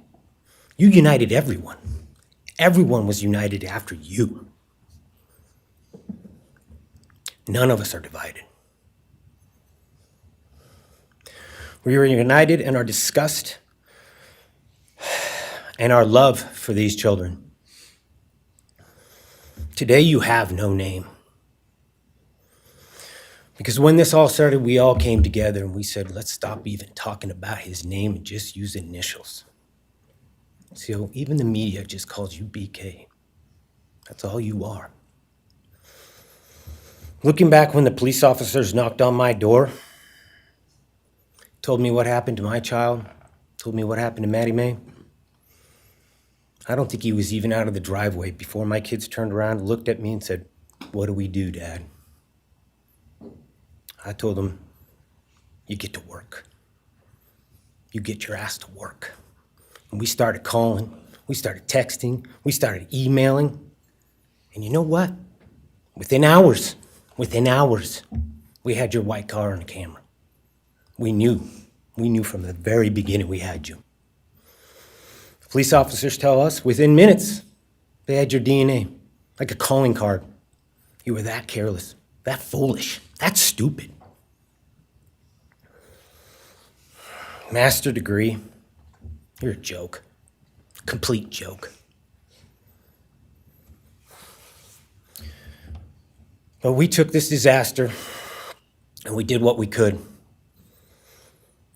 You united everyone. Everyone was united after you. None of us are divided. We are united in our disgust and our love for these children. Today you have no name. Because when this all started, we all came together and we said, let's stop even talking about his name and just use initials. So even the media just calls you BK. That's all you are. Looking back when the police officers knocked on my door, told me what happened to my child, told me what happened to Maddie Mae, I don't think he was even out of the driveway before my kids turned around, looked at me and said, what do we do, Dad? I told them, you get to work. You get your ass to work. And we started calling, we started texting, we started emailing. And you know what? Within hours, we had your white car on the camera. We knew from the very beginning we had you. Police officers tell us within minutes they had your DNA, like a calling card. You were that careless, that foolish, that stupid. Master degree, you're a joke, complete joke. But we took this disaster and we did what we could.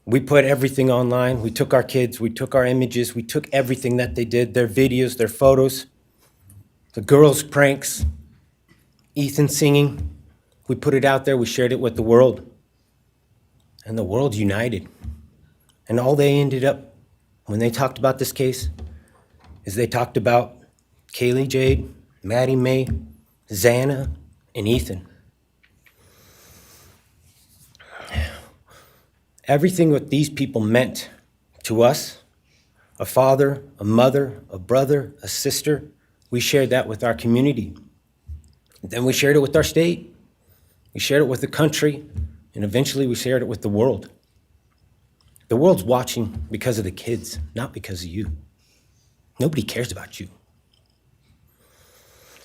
We put everything online. We took our kids, we took our images, we took everything that they did, their videos, their photos, the girls' pranks, Ethan singing. We put it out there, we shared it with the world. And the world united. And all they ended up, when they talked about this case, is they talked about Kaylee Jade, Maddie Mae, Xana, and Ethan. Everything what these people meant to us, a father, a mother, a brother, a sister, we shared that with our community. Then we shared it with our state. We shared it with the country, and eventually we shared it with the world. The world's watching because of the kids, not because of you. Nobody cares about you.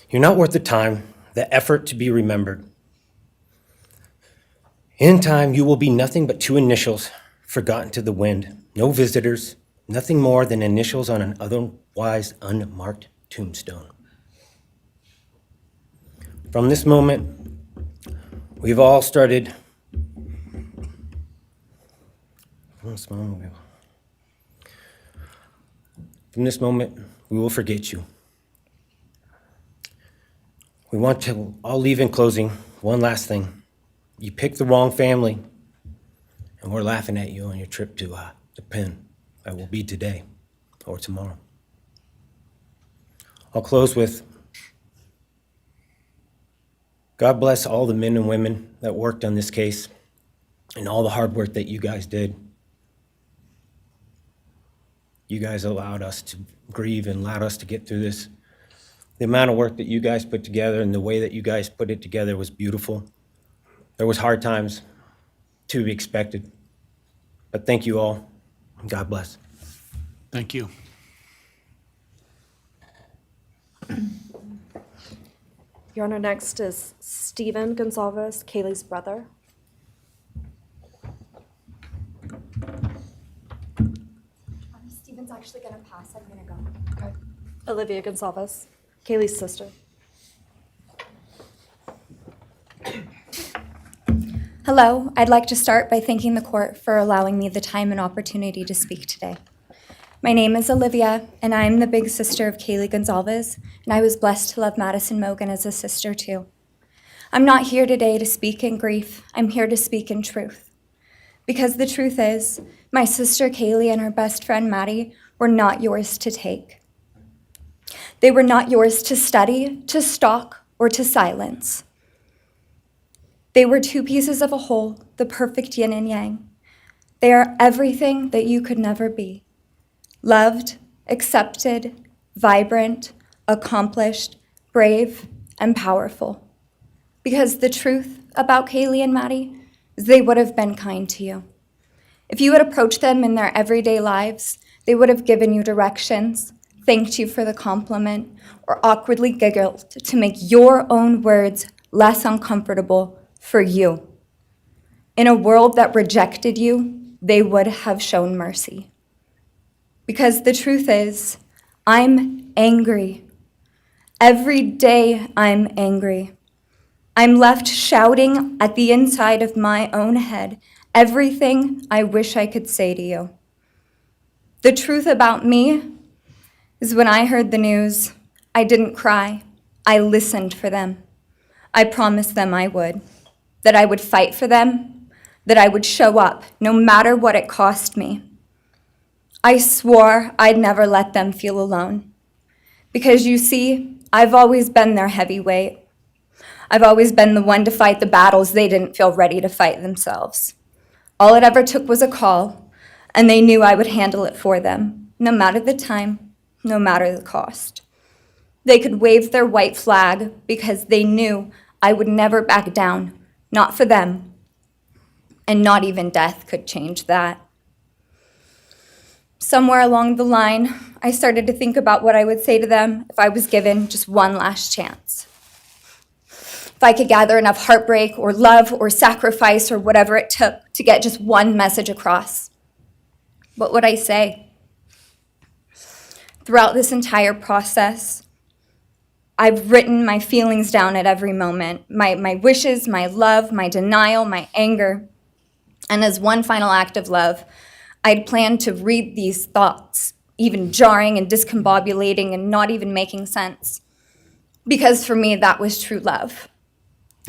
You're not worth the time, the effort to be remembered. In time, you will be nothing but two initials forgotten to the wind. No visitors, nothing more than initials on an otherwise unmarked tombstone. From this moment, we've all started From this moment, we will forget you. We want to all leave in closing. One last thing. You picked the wrong family, and we're laughing at you on your trip to the pen. That will be today or tomorrow. I'll close with, God bless all the men and women that worked on this case and all the hard work that you guys did. You guys allowed us to grieve and allowed us to get through this. The amount of work that you guys put together and the way that you guys put it together was beautiful. There was hard times to be expected, but thank you all, and God bless. Thank you. Your Honor, next is Stephen Goncalves, Kaylee's brother. Steven's actually gonna pass. I'm gonna go. Okay. Olivia Goncalves, Kaylee's sister. Hello, I'd like to start by thanking the court for allowing me the time and opportunity to speak today. My name is Olivia, and I am the big sister of Kaylee Goncalves, and I was blessed to love Madison Mogen as a sister too. I'm not here today to speak in grief, I'm here to speak in truth. Because the truth is, my sister Kaylee and her best friend Maddie were not yours to take. They were not yours to study, to stalk, or to silence. They were two pieces of a whole, the perfect yin and yang. They are everything that you could never be. Loved, accepted, vibrant, accomplished, brave, and powerful. Because the truth about Kaylee and Maddie is they would have been kind to you. If you had approached them in their everyday lives, they would have given you directions, thanked you for the compliment, or awkwardly giggled to make your own words less uncomfortable for you. In a world that rejected you, they would have shown mercy. Because the truth is, I'm angry. Every day I'm angry. I'm left shouting at the inside of my own head everything I wish I could say to you. The truth about me is when I heard the news, I didn't cry. I listened for them. I promised them I would, that I would fight for them, that I would show up no matter what it cost me. I swore I'd never let them feel alone. Because you see, I've always been their heavyweight. I've always been the one to fight the battles they didn't feel ready to fight themselves. All it ever took was a call, and they knew I would handle it for them, no matter the time, no matter the cost. They could wave their white flag because they knew I would never back down, not for them, and not even death could change that. Somewhere along the line, I started to think about what I would say to them if I was given just one last chance. If I could gather enough heartbreak or love or sacrifice or whatever it took to get just one message across, what would I say? Throughout this entire process, I've written my feelings down at every moment, my wishes, my love, my denial, my anger. And as one final act of love, I'd planned to read these thoughts, even jarring and discombobulating and not even making sense. Because for me, that was true love.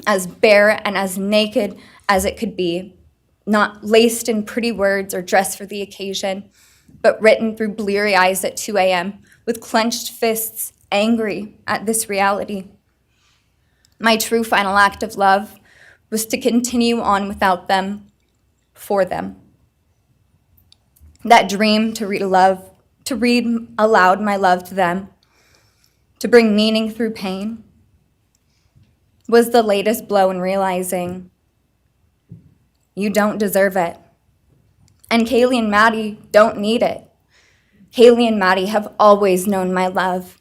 As bare and as naked as it could be, not laced in pretty words or dressed for the occasion, but written through bleary eyes at 2 a.m. with clenched fists, angry at this reality. My true final act of love was to continue on without them, for them. That dream to read aloud my love to them, to bring meaning through pain, was the latest blow in realizing you don't deserve it. And Kaylee and Maddie don't need it. Kaylee and Maddie have always known my love,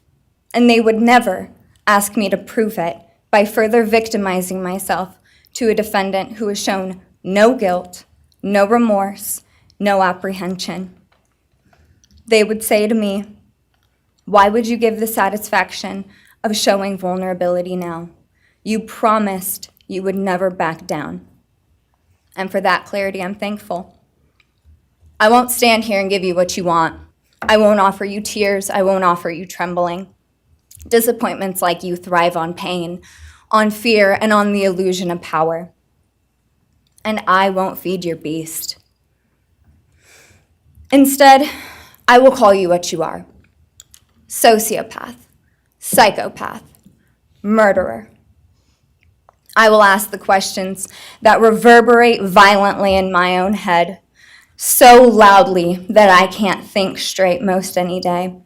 and they would never ask me to prove it by further victimizing myself to a defendant who has shown no guilt, no remorse, no apprehension. They would say to me, "Why would you give the satisfaction of showing vulnerability now? You promised you would never back down." And for that clarity, I'm thankful. I won't stand here and give you what you want. I won't offer you tears. I won't offer you trembling. Disappointments like you thrive on pain, on fear, and on the illusion of power. And I won't feed your beast. Instead, I will call you what you are: sociopath, psychopath, murderer. I will ask the questions that reverberate violently in my own head, so loudly that I can't think straight most any day.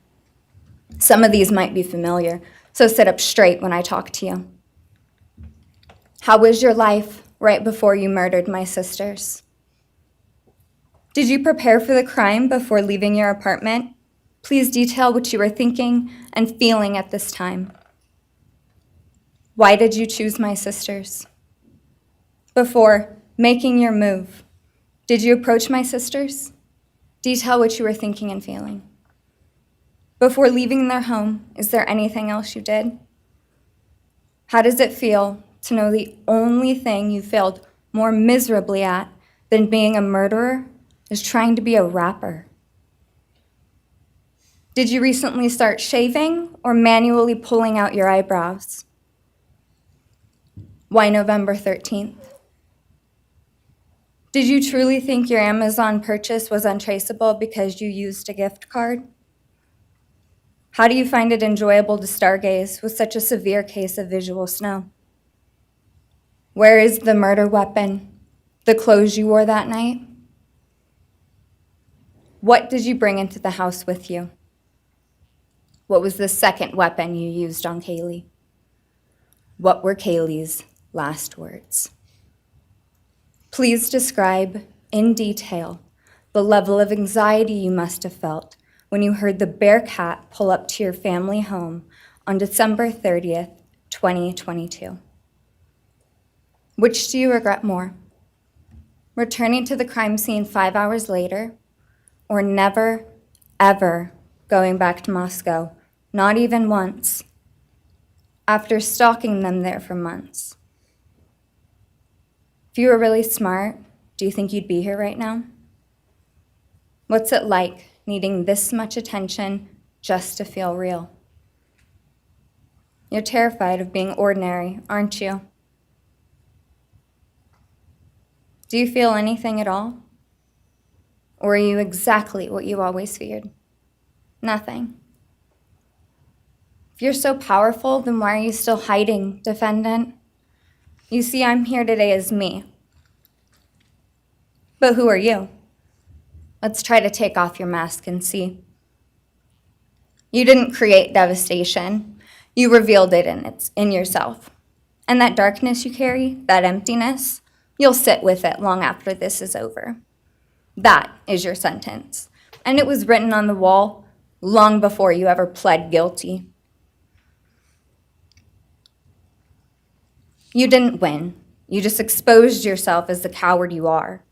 Some of these might be familiar, so sit up straight when I talk to you. How was your life right before you murdered my sisters? Did you prepare for the crime before leaving your apartment? Please detail what you were thinking and feeling at this time. Why did you choose my sisters? Before making your move, did you approach my sisters? Detail what you were thinking and feeling. Before leaving their home, is there anything else you did? How does it feel to know the only thing you failed more miserably at than being a murderer is trying to be a rapper? Did you recently start shaving or manually pulling out your eyebrows? Why November 13th? Did you truly think your Amazon purchase was untraceable because you used a gift card? How do you find it enjoyable to stargaze with such a severe case of visual snow? Where is the murder weapon, the clothes you wore that night? What did you bring into the house with you? What was the second weapon you used on Kaylee? What were Kaylee's last words? Please describe in detail the level of anxiety you must have felt when you heard the Bearcat pull up to your family home on December 30th, 2022. Which do you regret more? Returning to the crime scene 5 hours later, or never, ever going back to Moscow, not even once, after stalking them there for months? If you were really smart, do you think you'd be here right now? What's it like needing this much attention just to feel real? You're terrified of being ordinary, aren't you? Do you feel anything at all? Or are you exactly what you always feared? Nothing. If you're so powerful, then why are you still hiding, defendant? You see, I'm here today as me. But who are you? Let's try to take off your mask and see. You didn't create devastation. You revealed it in yourself. And that darkness you carry, that emptiness, you'll sit with it long after this is over. That is your sentence. And it was written on the wall long before you ever pled guilty. You didn't win. You just exposed yourself as the coward you are.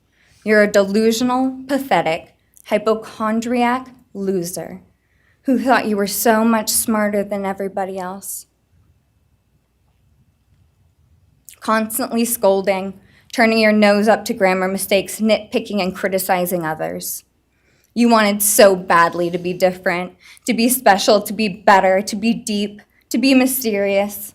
You're a delusional, pathetic, hypochondriac loser who thought you were so much smarter than everybody else. Constantly scolding, turning your nose up to grammar mistakes, nitpicking and criticizing others. You wanted so badly to be different, to be special, to be better, to be deep, to be mysterious.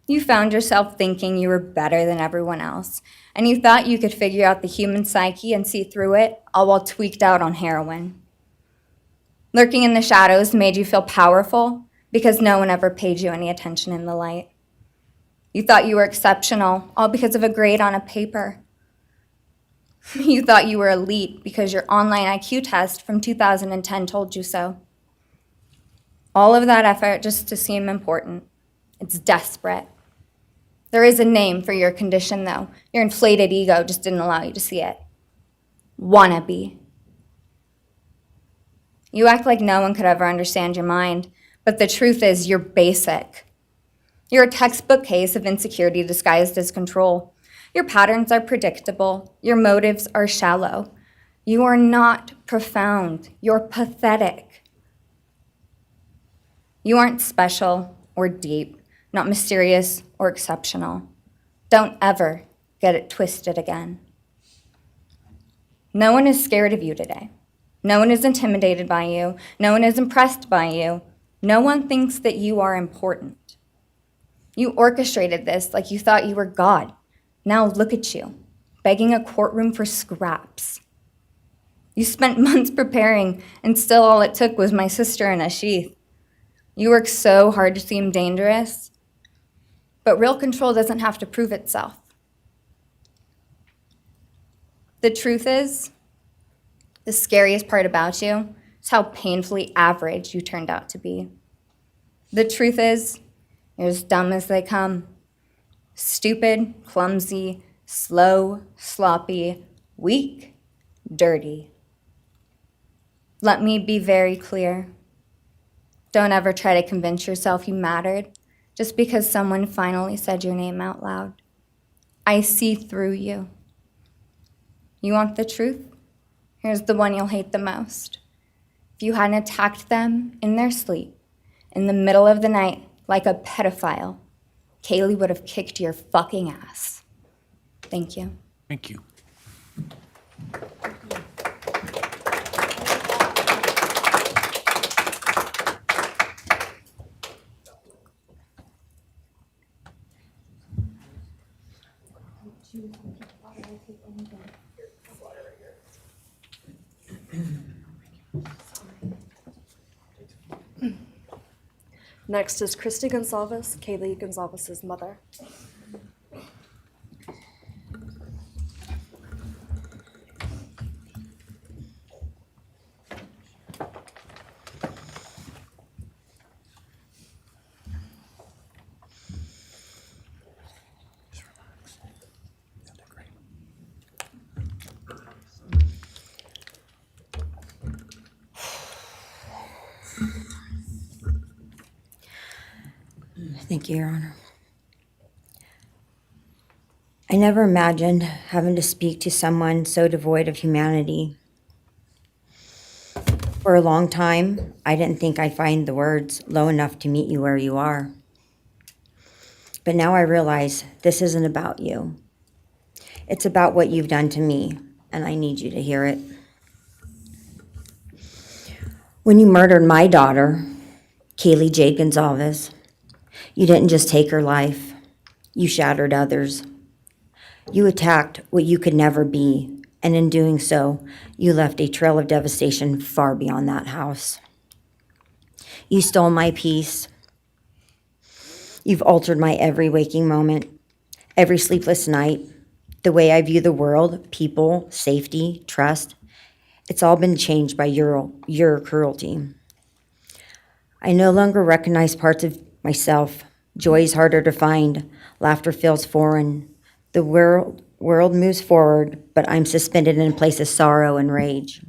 You found yourself thinking you were better than everyone else, and you thought you could figure out the human psyche and see through it, all while tweaked out on heroin. Lurking in the shadows made you feel powerful because no one ever paid you any attention in the light. You thought you were exceptional, all because of a grade on a paper. You thought you were elite because your online IQ test from 2010 told you so. All of that effort just to seem important. It's desperate. There is a name for your condition, though. Your inflated ego just didn't allow you to see it. Wannabe. You act like no one could ever understand your mind, but the truth is you're basic. You're a textbook case of insecurity disguised as control. Your patterns are predictable. Your motives are shallow. You are not profound. You're pathetic. You aren't special or deep, not mysterious or exceptional. Don't ever get it twisted again. No one is scared of you today. No one is intimidated by you. No one is impressed by you. No one thinks that you are important. You orchestrated this like you thought you were God. Now look at you, begging a courtroom for scraps. You spent months preparing, and still all it took was my sister in a sheath. You work so hard to seem dangerous, but real control doesn't have to prove itself. The truth is, the scariest part about you is how painfully average you turned out to be. The truth is, you're as dumb as they come. Stupid, clumsy, slow, sloppy, weak, dirty. Let me be very clear. Don't ever try to convince yourself you mattered just because someone finally said your name out loud. I see through you. You want the truth? Here's the one you'll hate the most. If you hadn't attacked them in their sleep, in the middle of the night, like a pedophile, Kaylee would have kicked your fucking ass. Thank you. Thank you. Next is Christy Goncalves, Kaylee Goncalves' mother. Thank you, Your Honor. I never imagined having to speak to someone so devoid of humanity. For a long time, I didn't think I'd find the words low enough to meet you where you are. But now I realize this isn't about you. It's about what you've done to me, and I need you to hear it. When you murdered my daughter, Kaylee Jade Goncalves, you didn't just take her life, you shattered others. You attacked what you could never be, and in doing so, you left a trail of devastation far beyond that house. You stole my peace. You've altered my every waking moment, every sleepless night, the way I view the world, people, safety, trust. It's all been changed by your cruelty. I no longer recognize parts of myself. Joy is harder to find. Laughter feels foreign. The world moves forward, but I'm suspended in a place of sorrow and rage.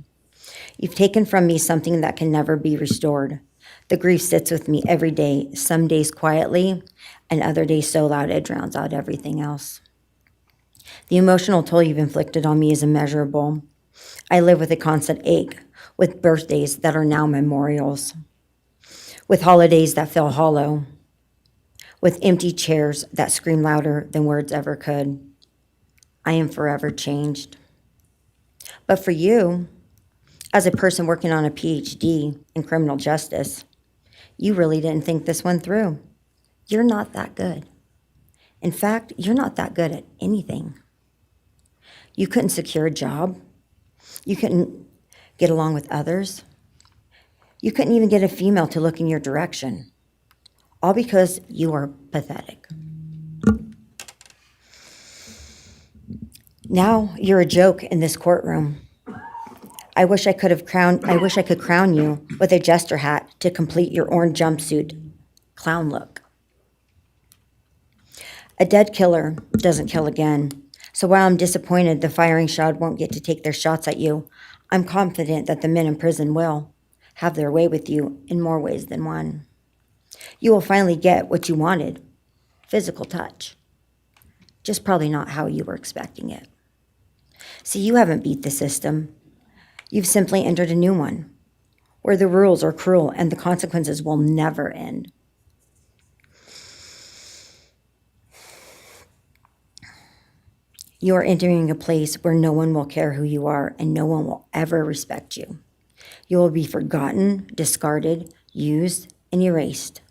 You've taken from me something that can never be restored. The grief sits with me every day, some days quietly, and other days so loud it drowns out everything else. The emotional toll you've inflicted on me is immeasurable. I live with a constant ache, with birthdays that are now memorials, with holidays that feel hollow, with empty chairs that scream louder than words ever could. I am forever changed. But for you, as a person working on a PhD in criminal justice, you really didn't think this one through. You're not that good. In fact, you're not that good at anything. You couldn't secure a job. You couldn't get along with others. You couldn't even get a female to look in your direction. All because you are pathetic. Now you're a joke in this courtroom. I wish I could crown you with a jester hat to complete your orange jumpsuit clown look. A dead killer doesn't kill again. So while I'm disappointed the firing squad won't get to take their shots at you, I'm confident that the men in prison will have their way with you in more ways than one. You will finally get what you wanted, physical touch. Just probably not how you were expecting it. See, you haven't beat the system. You've simply entered a new one, where the rules are cruel and the consequences will never end. You are entering a place where no one will care who you are and no one will ever respect you. You will be forgotten, discarded, used, and erased.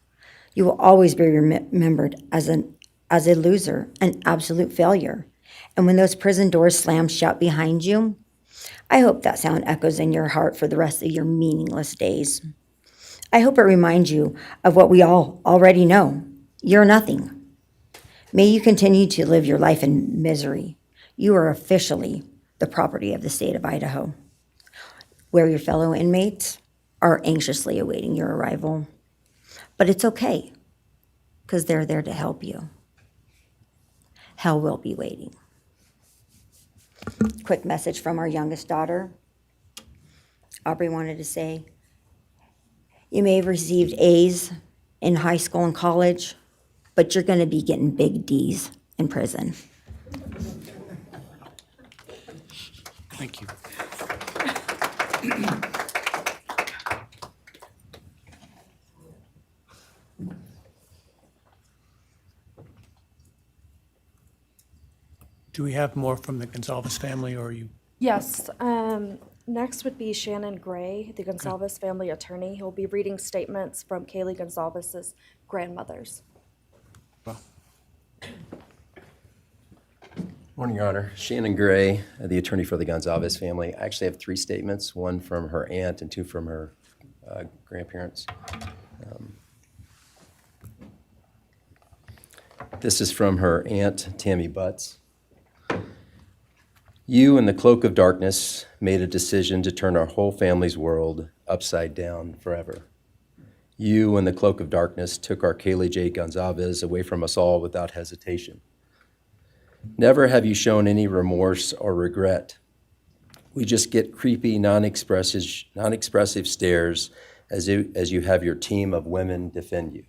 You will always be remembered as a loser, an absolute failure. And when those prison doors slam shut behind you, I hope that sound echoes in your heart for the rest of your meaningless days. I hope it reminds you of what we all already know. You're nothing. May you continue to live your life in misery. You are officially the property of the state of Idaho, where your fellow inmates are anxiously awaiting your arrival. But it's okay, because they're there to help you. Hell will be waiting. Quick message from our youngest daughter. Aubrey wanted to say, you may have received A's in high school and college, but you're going to be getting big D's in prison. Thank you. Do we have more from the Goncalves family, or are you? Yes. Next would be Shannon Gray, the Goncalves family attorney. He'll be reading statements from Kaylee Goncalves' grandmothers. Well, Morning, Your Honor. Shannon Gray, the attorney for the Goncalves family. I actually have 3 statements, one from her aunt and 2 from her grandparents. This is from her aunt, Tammy Butts. You, in the cloak of darkness, made a decision to turn our whole family's world upside down forever. You, in the cloak of darkness, took our Kaylee J. Goncalves away from us all without hesitation. Never have you shown any remorse or regret. We just get creepy, non-expressive stares as you have your team of women defend you.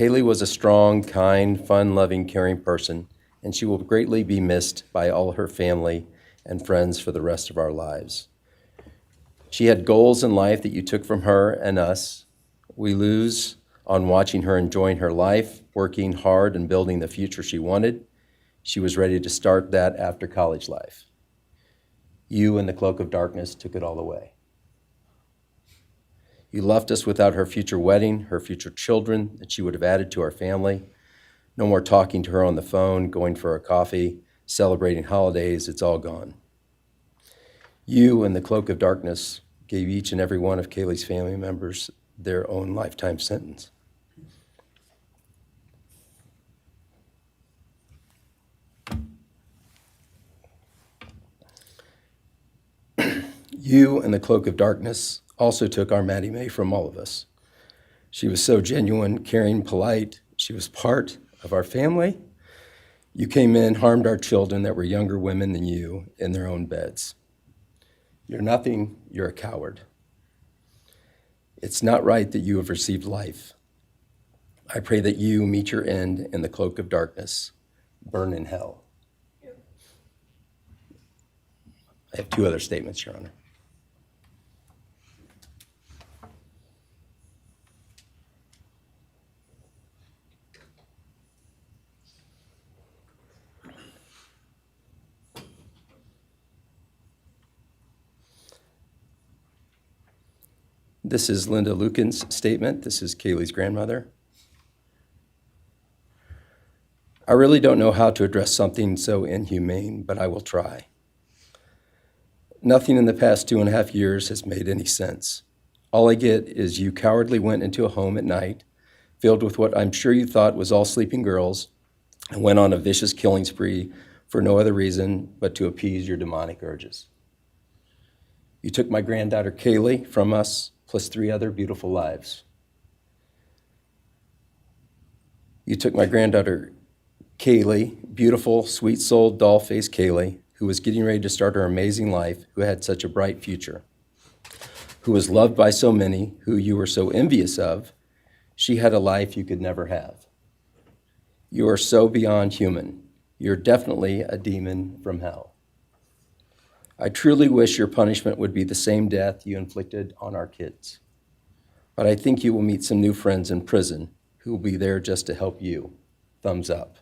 Kaylee was a strong, kind, fun-loving, caring person, and she will greatly be missed by all her family and friends for the rest of our lives. She had goals in life that you took from her and us. We lose on watching her enjoying her life, working hard and building the future she wanted. She was ready to start that after college life. You, in the cloak of darkness, took it all away. You left us without her future wedding, her future children that she would have added to our family. No more talking to her on the phone, going for a coffee, celebrating holidays. It's all gone. You, in the cloak of darkness, gave each and every one of Kaylee's family members their own lifetime sentence. You, in the cloak of darkness, also took our Maddie Mae from all of us. She was so genuine, caring, polite. She was part of our family. You came in, harmed our children that were younger women than you in their own beds. You're nothing, you're a coward. It's not right that you have received life. I pray that you meet your end in the cloak of darkness, burn in hell. I have 2 other statements, Your Honor. This is Linda Lucan's statement. This is Kaylee's grandmother. I really don't know how to address something so inhumane, but I will try. Nothing in the past 2.5 years has made any sense. All I get is you cowardly went into a home at night, filled with what I'm sure you thought was all sleeping girls, and went on a vicious killing spree for no other reason but to appease your demonic urges. You took my granddaughter Kaylee from us, plus 3 other beautiful lives. You took my granddaughter Kaylee, beautiful, sweet-souled, doll-faced Kaylee, who was getting ready to start her amazing life, who had such a bright future, who was loved by so many, who you were so envious of. She had a life you could never have. You are so beyond human. You're definitely a demon from hell. I truly wish your punishment would be the same death you inflicted on our kids. But I think you will meet some new friends in prison who will be there just to help you. Thumbs up.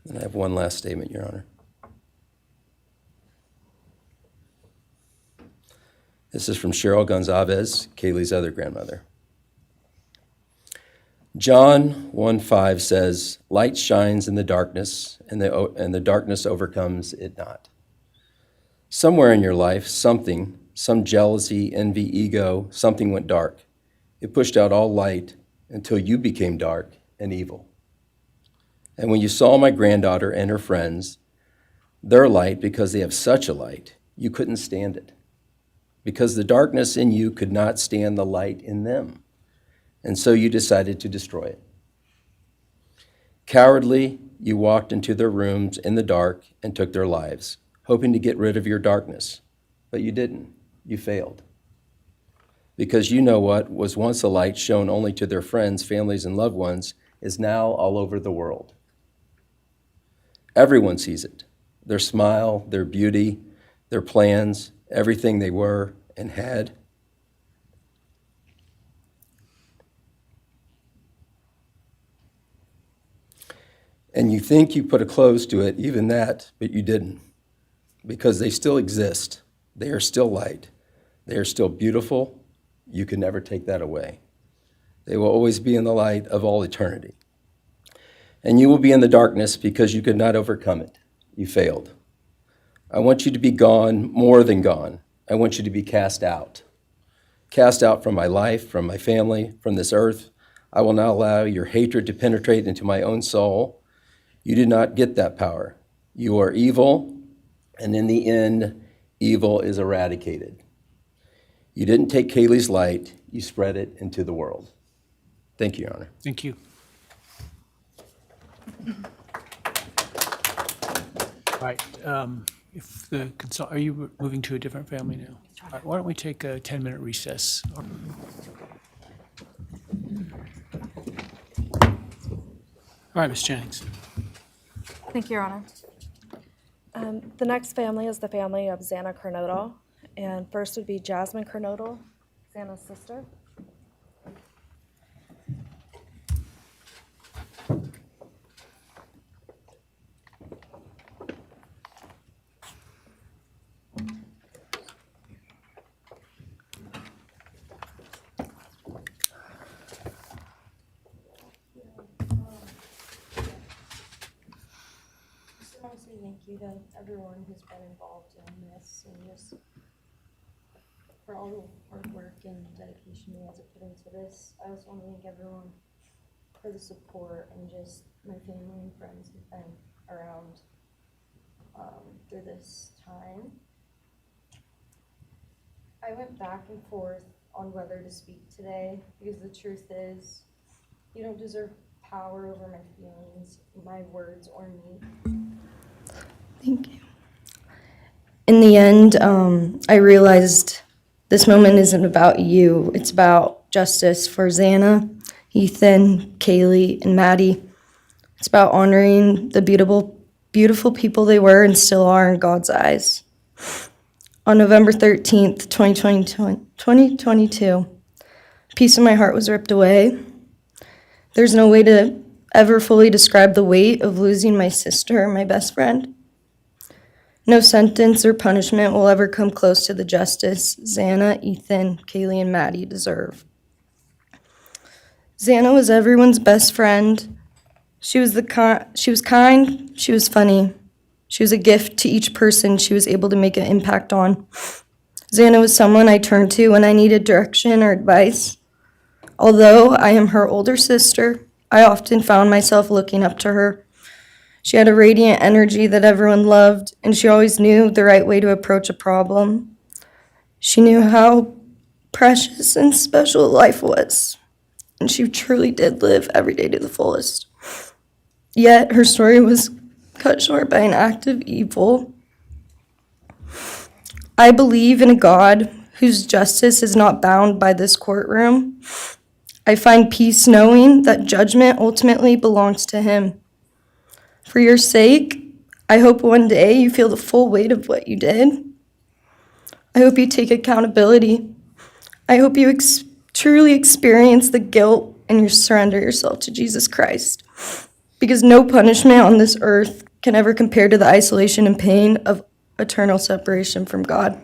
And I have one last statement, Your Honor. This is from Cheryl Goncalves, Kaylee's other grandmother. John 1:5 says, "Light shines in the darkness, and the darkness overcomes it not." Somewhere in your life, some jealousy, envy, ego, something went dark. It pushed out all light until you became dark and evil. And when you saw my granddaughter and her friends, their light, because they have such a light, you couldn't stand it. Because the darkness in you could not stand the light in them. And so you decided to destroy it. Cowardly, you walked into their rooms in the dark and took their lives, hoping to get rid of your darkness. But you didn't. You failed. Because you know what was once a light shown only to their friends, families, and loved ones is now all over the world. Everyone sees it. Their smile, their beauty, their plans, everything they were and had. And you think you put a close to it, even that, but you didn't. Because they still exist. They are still light. They are still beautiful. You can never take that away. They will always be in the light of all eternity. And you will be in the darkness because you could not overcome it. You failed. I want you to be gone, more than gone. I want you to be cast out. Cast out from my life, from my family, from this earth. I will not allow your hatred to penetrate into my own soul. You did not get that power. You are evil, and in the end, evil is eradicated. You didn't take Kaylee's light, you spread it into the world. Thank you, Your Honor. Thank you. All right, if the are you moving to a different family now? All right, why don't we take a 10-minute recess? All right, Ms. Jennings. Thank you, Your Honor. The next family is the family of Xana Kernodle. And first would be Jasmine Kernodle, Xana's sister. Just want to say thank you to everyone who's been involved in this and just for all the hard work and dedication you guys have put into this. I also want to thank everyone for the support and just my family and friends who've been around through this time. I went back and forth on whether to speak today because the truth is you don't deserve power over my feelings, my words, or me. Thank you. In the end, I realized this moment isn't about you. It's about justice for Xana, Ethan, Kaylee, and Maddie. It's about honoring the beautiful people they were and still are in God's eyes. On November 13th, 2022, a piece of my heart was ripped away. There's no way to ever fully describe the weight of losing my sister, my best friend. No sentence or punishment will ever come close to the justice Xana, Ethan, Kaylee, and Maddie deserve. Xana was everyone's best friend. She was kind, she was funny. She was a gift to each person she was able to make an impact on. Xana was someone I turned to when I needed direction or advice. Although I am her older sister, I often found myself looking up to her. She had a radiant energy that everyone loved, and she always knew the right way to approach a problem. She knew how precious and special life was, and she truly did live every day to the fullest. Yet her story was cut short by an act of evil. I believe in a God whose justice is not bound by this courtroom. I find peace knowing that judgment ultimately belongs to Him. For your sake, I hope one day you feel the full weight of what you did. I hope you take accountability. I hope you truly experience the guilt and you surrender yourself to Jesus Christ. because no punishment on this earth can ever compare to the isolation and pain of eternal separation from God.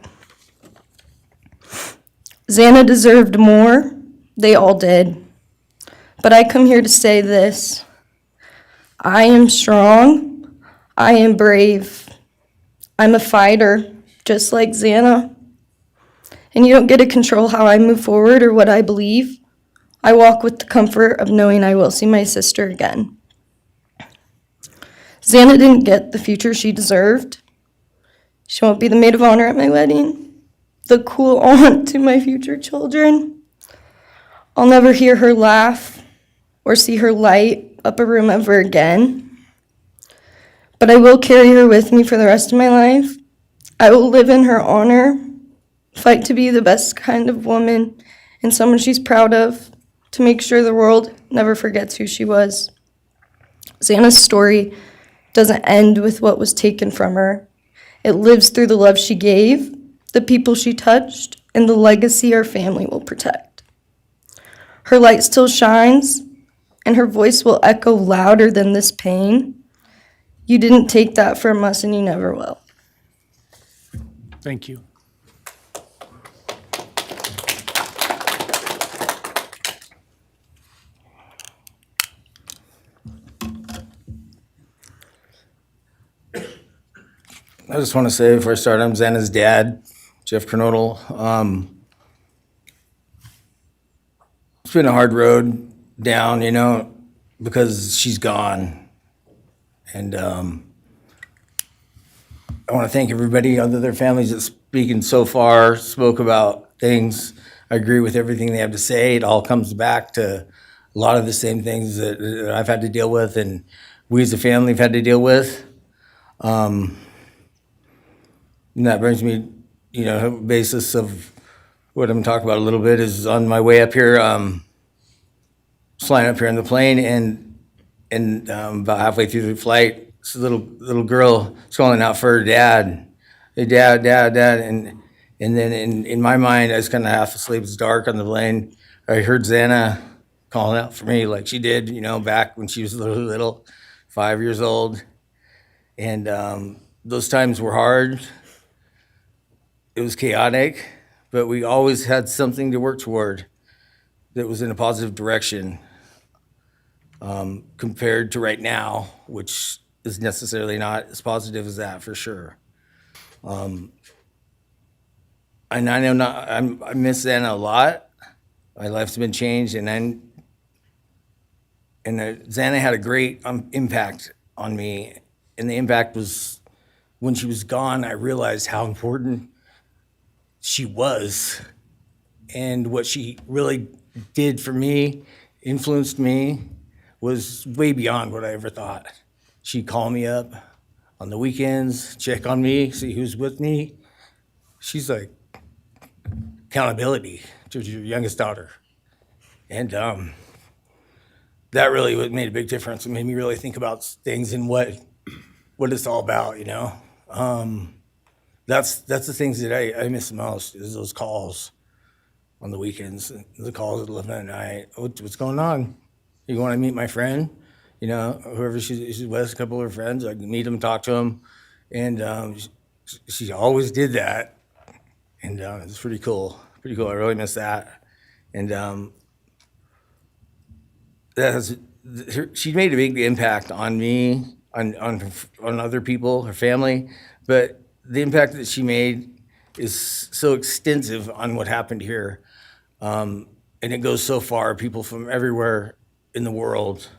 Xana deserved more. They all did. But I come here to say this. I am strong. I am brave. I'm a fighter, just like Xana. And you don't get to control how I move forward or what I believe. I walk with the comfort of knowing I will see my sister again. Xana didn't get the future she deserved. She won't be the maid of honor at my wedding, the cool aunt to my future children. I'll never hear her laugh or see her light up a room ever again. But I will carry her with me for the rest of my life. I will live in her honor, fight to be the best kind of woman and someone she's proud of, to make sure the world never forgets who she was. Xana's story doesn't end with what was taken from her. It lives through the love she gave, the people she touched, and the legacy our family will protect. Her light still shines, and her voice will echo louder than this pain. You didn't take that from us, and you never will. Thank you. I just want to say before I start, I'm Xana's dad, Jeff Kernodle. It's been a hard road down, because she's gone. And I want to thank everybody, other their families that's speaking so far, spoke about things. I agree with everything they have to say. It all comes back to a lot of the same things that I've had to deal with and we as a family have had to deal with. And that brings me, basis of what I'm talking about a little bit is on my way up here, flying up here in the plane, and about halfway through the flight, this little girl is calling out for her dad. Hey, dad, and then in my mind, I was kind of half asleep. It's dark on the plane. I heard Xana calling out for me like she did, back when she was little, 5 years old, and those times were hard. It was chaotic, but we always had something to work toward that was in a positive direction, compared to right now, which is necessarily not as positive as that for sure. And I know I miss Xana a lot. My life's been changed, and Xana had a great impact on me, and the impact was when she was gone. I realized how important she was, and what she really did for me, influenced me, was way beyond what I ever thought. She'd call me up on the weekends, check on me, see who's with me. She's like accountability to your youngest daughter. And that really made a big difference. It made me really think about things and what it's all about, That's the things that I miss the most, is those calls on the weekends, the calls at 11 at night. What's going on? You want to meet my friend? Whoever she's with, a couple of her friends, I can meet them, talk to them. And she always did that. And it's pretty cool. I really miss that. And she made a big impact on me, on other people, her family. But the impact that she made is so extensive on what happened here. And it goes so far. People from everywhere in the world,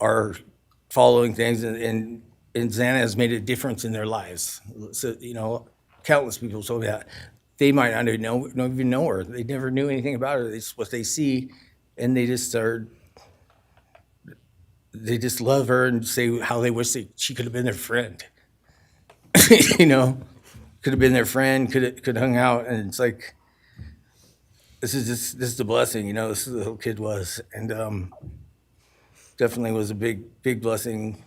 are following things, and Xana has made a difference in their lives. So, countless people told me that. They might not even know her. They never knew anything about her. It's what they see, and they just love her and say how they wish she could have been their friend. Could have been their friend, could have hung out, and it's like, this is a blessing, this is what the little kid was, and definitely was a big blessing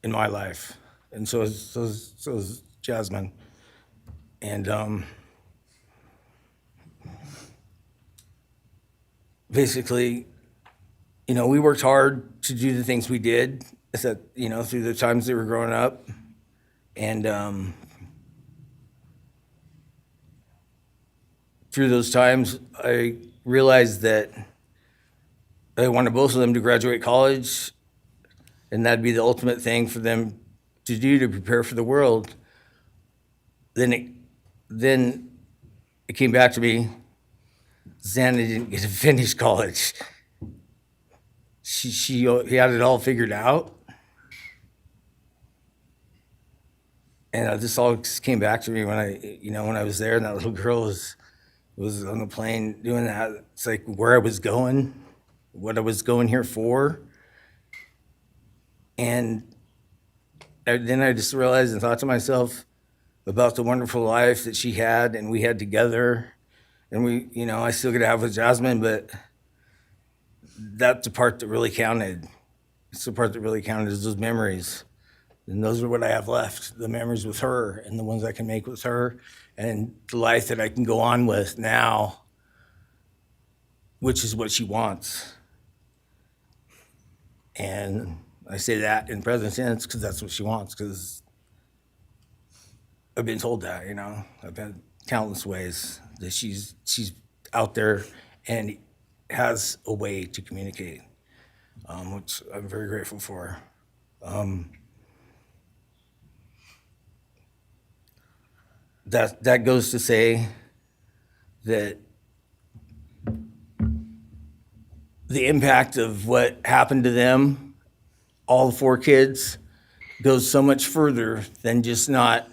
in my life, and so is Jasmine, and basically, we worked hard to do the things we did, through the times they were growing up. And through those times, I realized that I wanted both of them to graduate college, and that'd be the ultimate thing for them to do to prepare for the world. Then it came back to me, Xana didn't get to finish college. He had it all figured out. And this all just came back to me when I was there and that little girl was on the plane doing that. It's like where I was going, what I was going here for. And then I just realized and thought to myself about the wonderful life that she had and we had together. And I still get to have with Jasmine, but that's the part that really counted. It's the part that really counted is those memories. And those are what I have left, the memories with her and the ones I can make with her and the life that I can go on with now, which is what she wants. And I say that in present tense because that's what she wants, because I've been told that, I've had countless ways that she's out there and has a way to communicate, which I'm very grateful for. That goes to say that the impact of what happened to them, all 4 kids, goes so much further than just not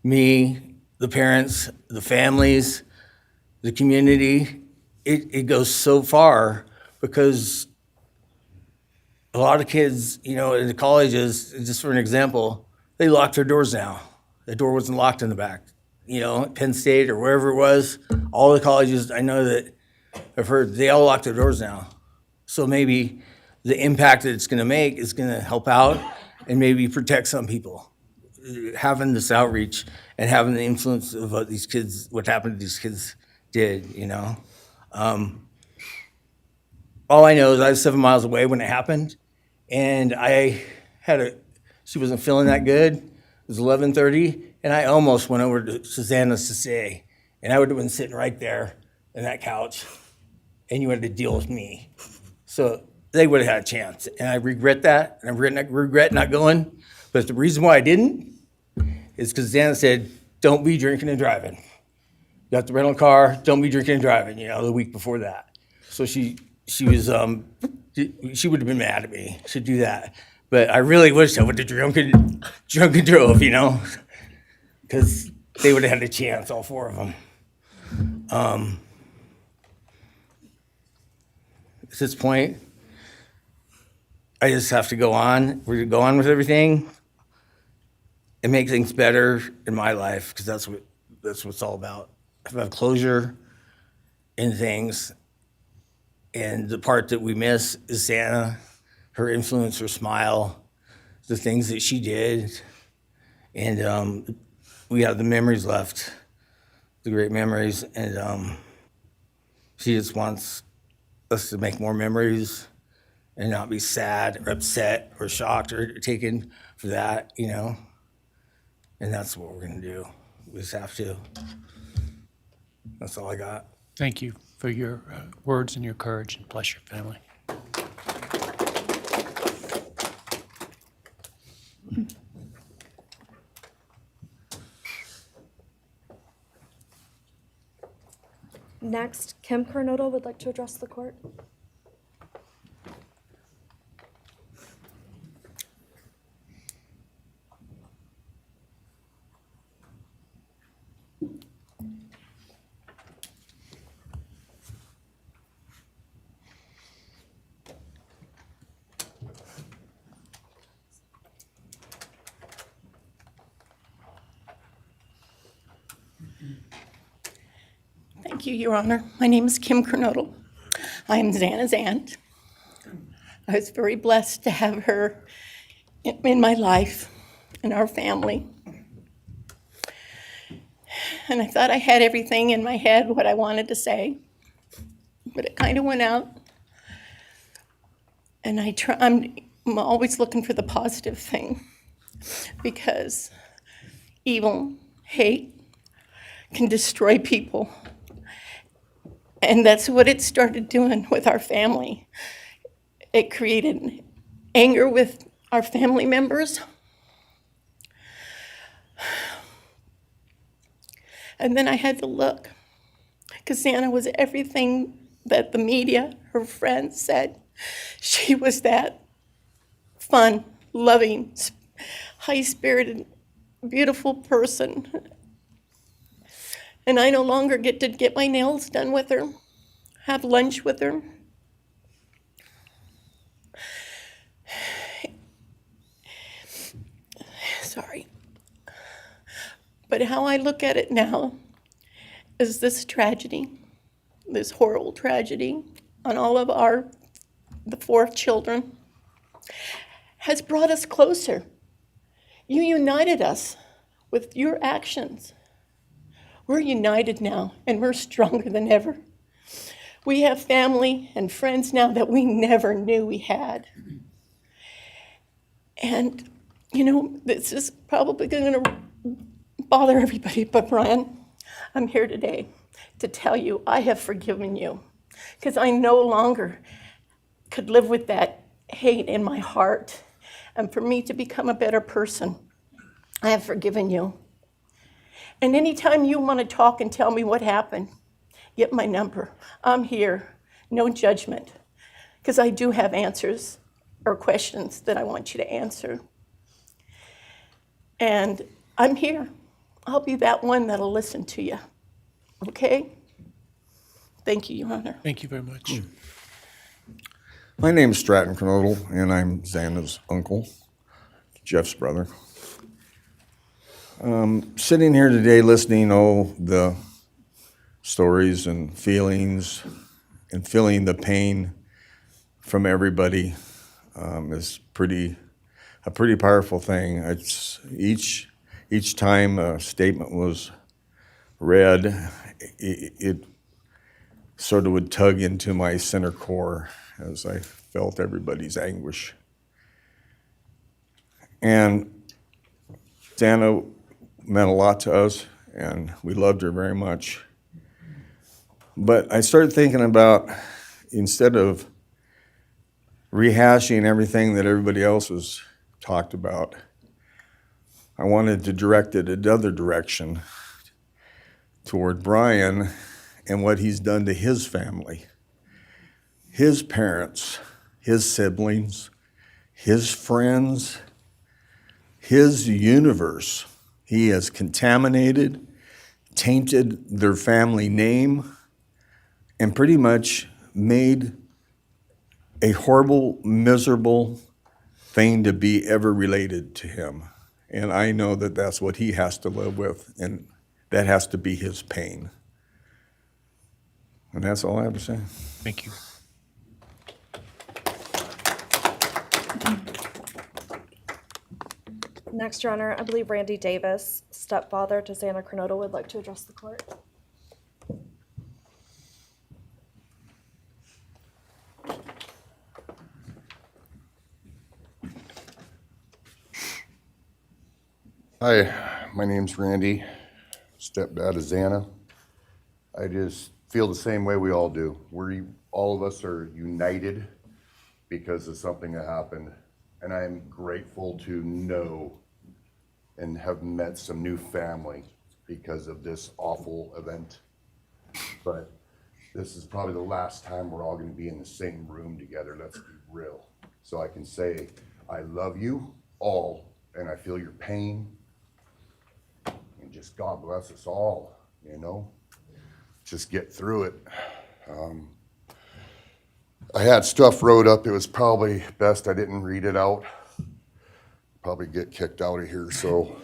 me, the parents, the families, the community. It goes so far because a lot of kids, in the colleges, just for an example, they locked their doors now. The door wasn't locked in the back. At Penn State or wherever it was, all the colleges I know that I've heard, they all lock their doors now. So maybe the impact that it's gonna make is gonna help out and maybe protect some people. Having this outreach and having the influence of what happened to these kids did, All I know is I was 7 miles away when it happened, and she wasn't feeling that good. It was 11:30, and I almost went over to Susanna's to say, and I would have been sitting right there on that couch, and you had to deal with me. So they would have had a chance, and I regret that, and I regret not going. But the reason why I didn't is because Xana said, "Don't be drinking and driving. You got the rental car. Don't be drinking and driving." The week before that, so she was she would have been mad at me to do that. But I really wish I would have drunk and drove, because they would have had a chance, all 4 of them. At this point, I just have to go on. We're gonna go on with everything and make things better in my life, because that's what it's all about. If I have closure in things, and the part that we miss is Xana, her influence, her smile, the things that she did, and we have the memories left, the great memories, and she just wants us to make more memories and not be sad or upset or shocked or taken for that, and that's what we're gonna do. We just have to. That's all I got. Thank you for your words and your courage, and bless your family. Next, Kim Kernodle would like to address the court. Thank you, Your Honor. My name is Kim Kernodle. I am Xana's aunt. I was very blessed to have her in my life, in our family. And I thought I had everything in my head, what I wanted to say, but it kind of went out. And I'm always looking for the positive thing, because evil, hate can destroy people. And that's what it started doing with our family. It created anger with our family members. And then I had to look, because Xana was everything that the media, her friends said. She was that fun, loving, high-spirited, beautiful person. And I no longer get to get my nails done with her, have lunch with her. Sorry. But how I look at it now is this tragedy, this horrible tragedy on all of the 4 children, has brought us closer. You united us with your actions. We're united now, and we're stronger than ever. We have family and friends now that we never knew we had. And, you know, this is probably going to bother everybody, but Brian, I'm here today to tell you I have forgiven you, because I no longer could live with that hate in my heart. And for me to become a better person, I have forgiven you. And anytime you want to talk and tell me what happened, get my number. I'm here, no judgment, because I do have answers or questions that I want you to answer. And I'm here. I'll be that one that'll listen to you. Okay? Thank you, Your Honor. Thank you very much. My name's Xana Kernodle, and I'm Xana's uncle, Jeff's brother. Sitting here today listening to the stories and feelings and feeling the pain from everybody is a pretty powerful thing. It's each time a statement was read, it sort of would tug into my center core as I felt everybody's anguish. And Xana meant a lot to us, and we loved her very much. But I started thinking about, instead of rehashing everything that everybody else has talked about, I wanted to direct it another direction toward Brian and what he's done to his family, his parents, his siblings, his friends, his universe. He has contaminated, tainted their family name, and pretty much made a horrible, miserable thing to be ever related to him. And I know that that's what he has to live with, and that has to be his pain. And that's all I have to say. Thank you. Next, Your Honor, I believe Randy Davis, stepfather to Xana Kernodle, would like to address the court. Hi, my name's Randy, stepdad of Xana. I just feel the same way we all do. All of us are united because of something that happened, and I'm grateful to know and have met some new family because of this awful event. But this is probably the last time we're all gonna be in the same room together, let's be real. So I can say, I love you all, and I feel your pain. And just God bless us all, you know? Just get through it. I had stuff wrote up. It was probably best I didn't read it out. Probably get kicked out of here, so.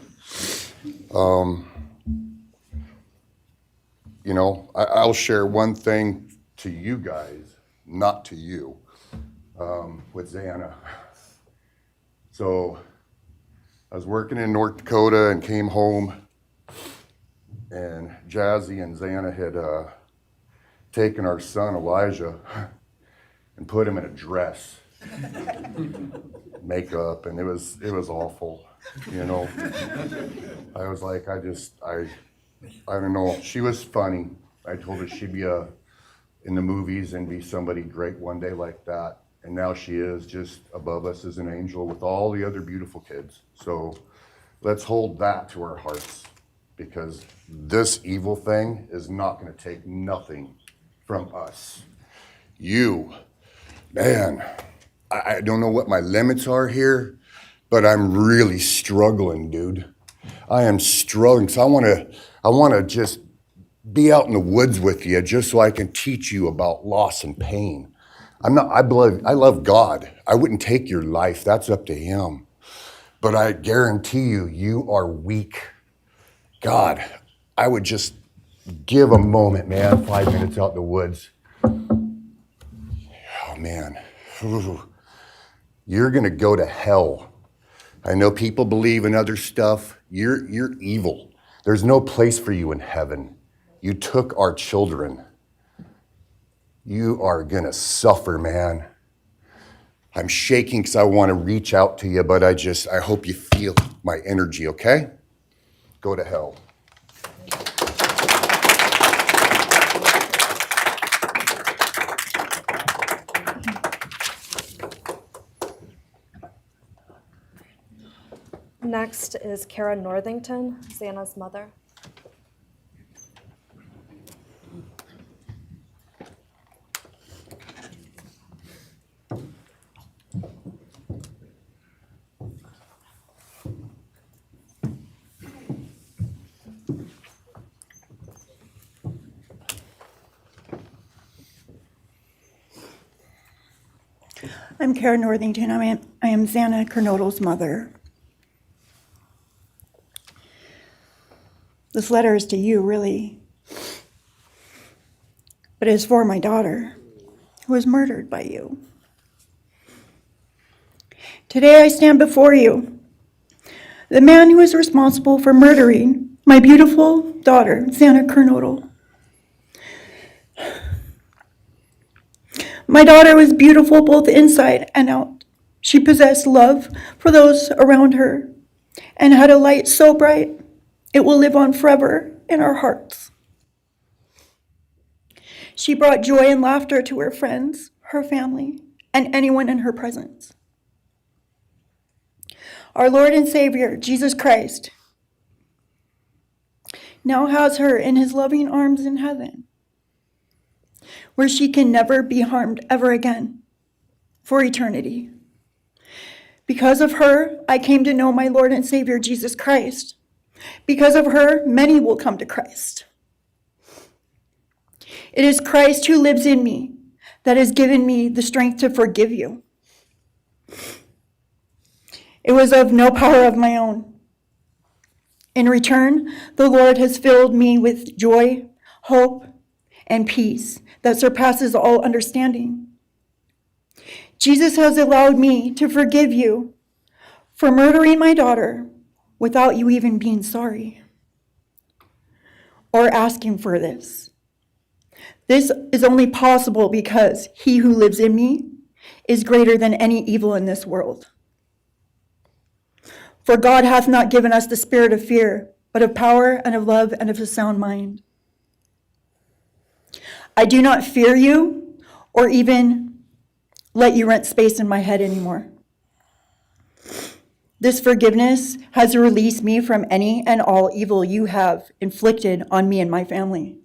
You know, I'll share one thing to you guys, not to you, with Xana. So I was working in North Dakota and came home, and Jazzy and Xana had taken our son Elijah and put him in a dress makeup, and it was awful, you know. I was like, I don't know. She was funny. I told her she'd be in the movies and be somebody great one day like that. And now she is just above us as an angel with all the other beautiful kids. So let's hold that to our hearts, because this evil thing is not going to take nothing from us. You, man, I don't know what my limits are here, but I'm really struggling, dude. I am struggling. So I want to just be out in the woods with you just so I can teach you about loss and pain. I love God. I wouldn't take your life. That's up to him. But I guarantee you, you are weak. God, I would just give a moment, man, 5 minutes out in the woods. Oh, man. You're going to go to hell. I know people believe in other stuff. You're evil. There's no place for you in heaven. You took our children. You are going to suffer, man. I'm shaking because I want to reach out to you, but I hope you feel my energy, okay? Go to hell. Next is Kara Northington, Xana's mother. I'm Kara Northington. I am Xana Kernodle's mother. This letter is to you, really, but it is for my daughter, who was murdered by you. Today I stand before you, the man who is responsible for murdering my beautiful daughter, Xana Kernodle. My daughter was beautiful both inside and out. She possessed love for those around her and had a light so bright it will live on forever in our hearts. She brought joy and laughter to her friends, her family, and anyone in her presence. Our Lord and Savior, Jesus Christ, now has her in his loving arms in heaven, where she can never be harmed ever again for eternity. Because of her, I came to know my Lord and Savior, Jesus Christ. Because of her, many will come to Christ. It is Christ who lives in me that has given me the strength to forgive you. It was of no power of my own. In return, the Lord has filled me with joy, hope, and peace that surpasses all understanding. Jesus has allowed me to forgive you for murdering my daughter without you even being sorry or asking for this. This is only possible because he who lives in me is greater than any evil in this world. For God hath not given us the spirit of fear, but of power and of love and of a sound mind. I do not fear you or even let you rent space in my head anymore. This forgiveness has released me from any and all evil you have inflicted on me and my family.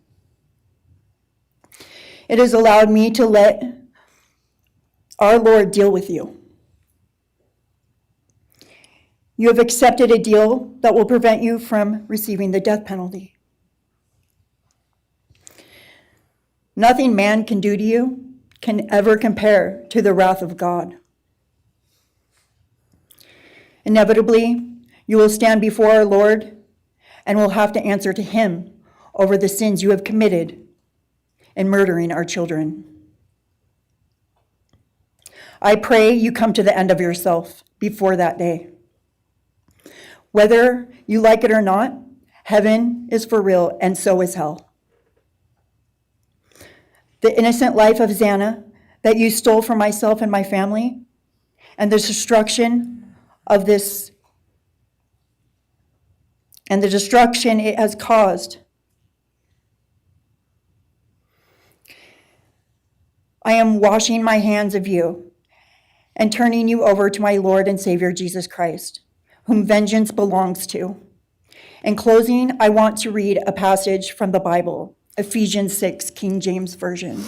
It has allowed me to let our Lord deal with you. You have accepted a deal that will prevent you from receiving the death penalty. Nothing man can do to you can ever compare to the wrath of God. Inevitably, you will stand before our Lord and will have to answer to him over the sins you have committed in murdering our children. I pray you come to the end of yourself before that day. Whether you like it or not, heaven is for real and so is hell. The innocent life of Xana that you stole from myself and my family and the destruction it has caused. I am washing my hands of you and turning you over to my Lord and Savior Jesus Christ, whom vengeance belongs to. In closing, I want to read a passage from the Bible, Ephesians 6, King James Version.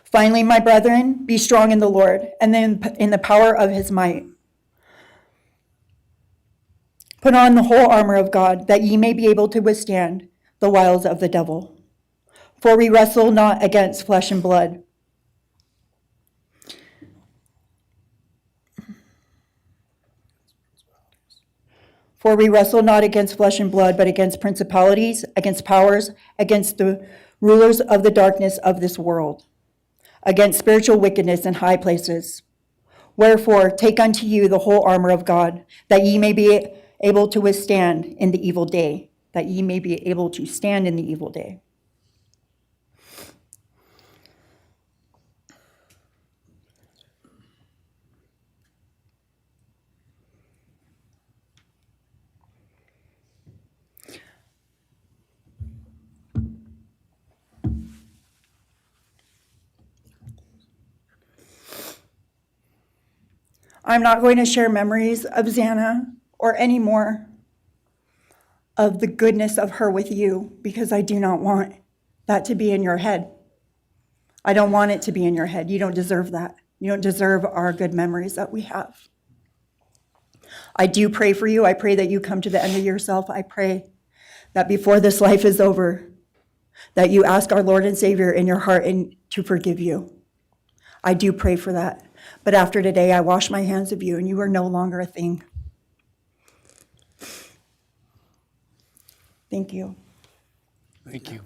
Finally, my brethren, be strong in the Lord and then in the power of his might. Put on the whole armor of God, that ye may be able to withstand the wiles of the devil. For we wrestle not against flesh and blood. For we wrestle not against flesh and blood, but against principalities, against powers, against the rulers of the darkness of this world, against spiritual wickedness in high places. Wherefore, take unto you the whole armor of God, that ye may be able to withstand in the evil day, that ye may be able to stand in the evil day. I'm not going to share memories of Xana or any more of the goodness of her with you, because I do not want that to be in your head. I don't want it to be in your head. You don't deserve that. You don't deserve our good memories that we have. I do pray for you. I pray that you come to the end of yourself. I pray that before this life is over, that you ask our Lord and Savior in your heart and to forgive you. I do pray for that. But after today, I wash my hands of you, and you are no longer a thing. Thank you. Thank you.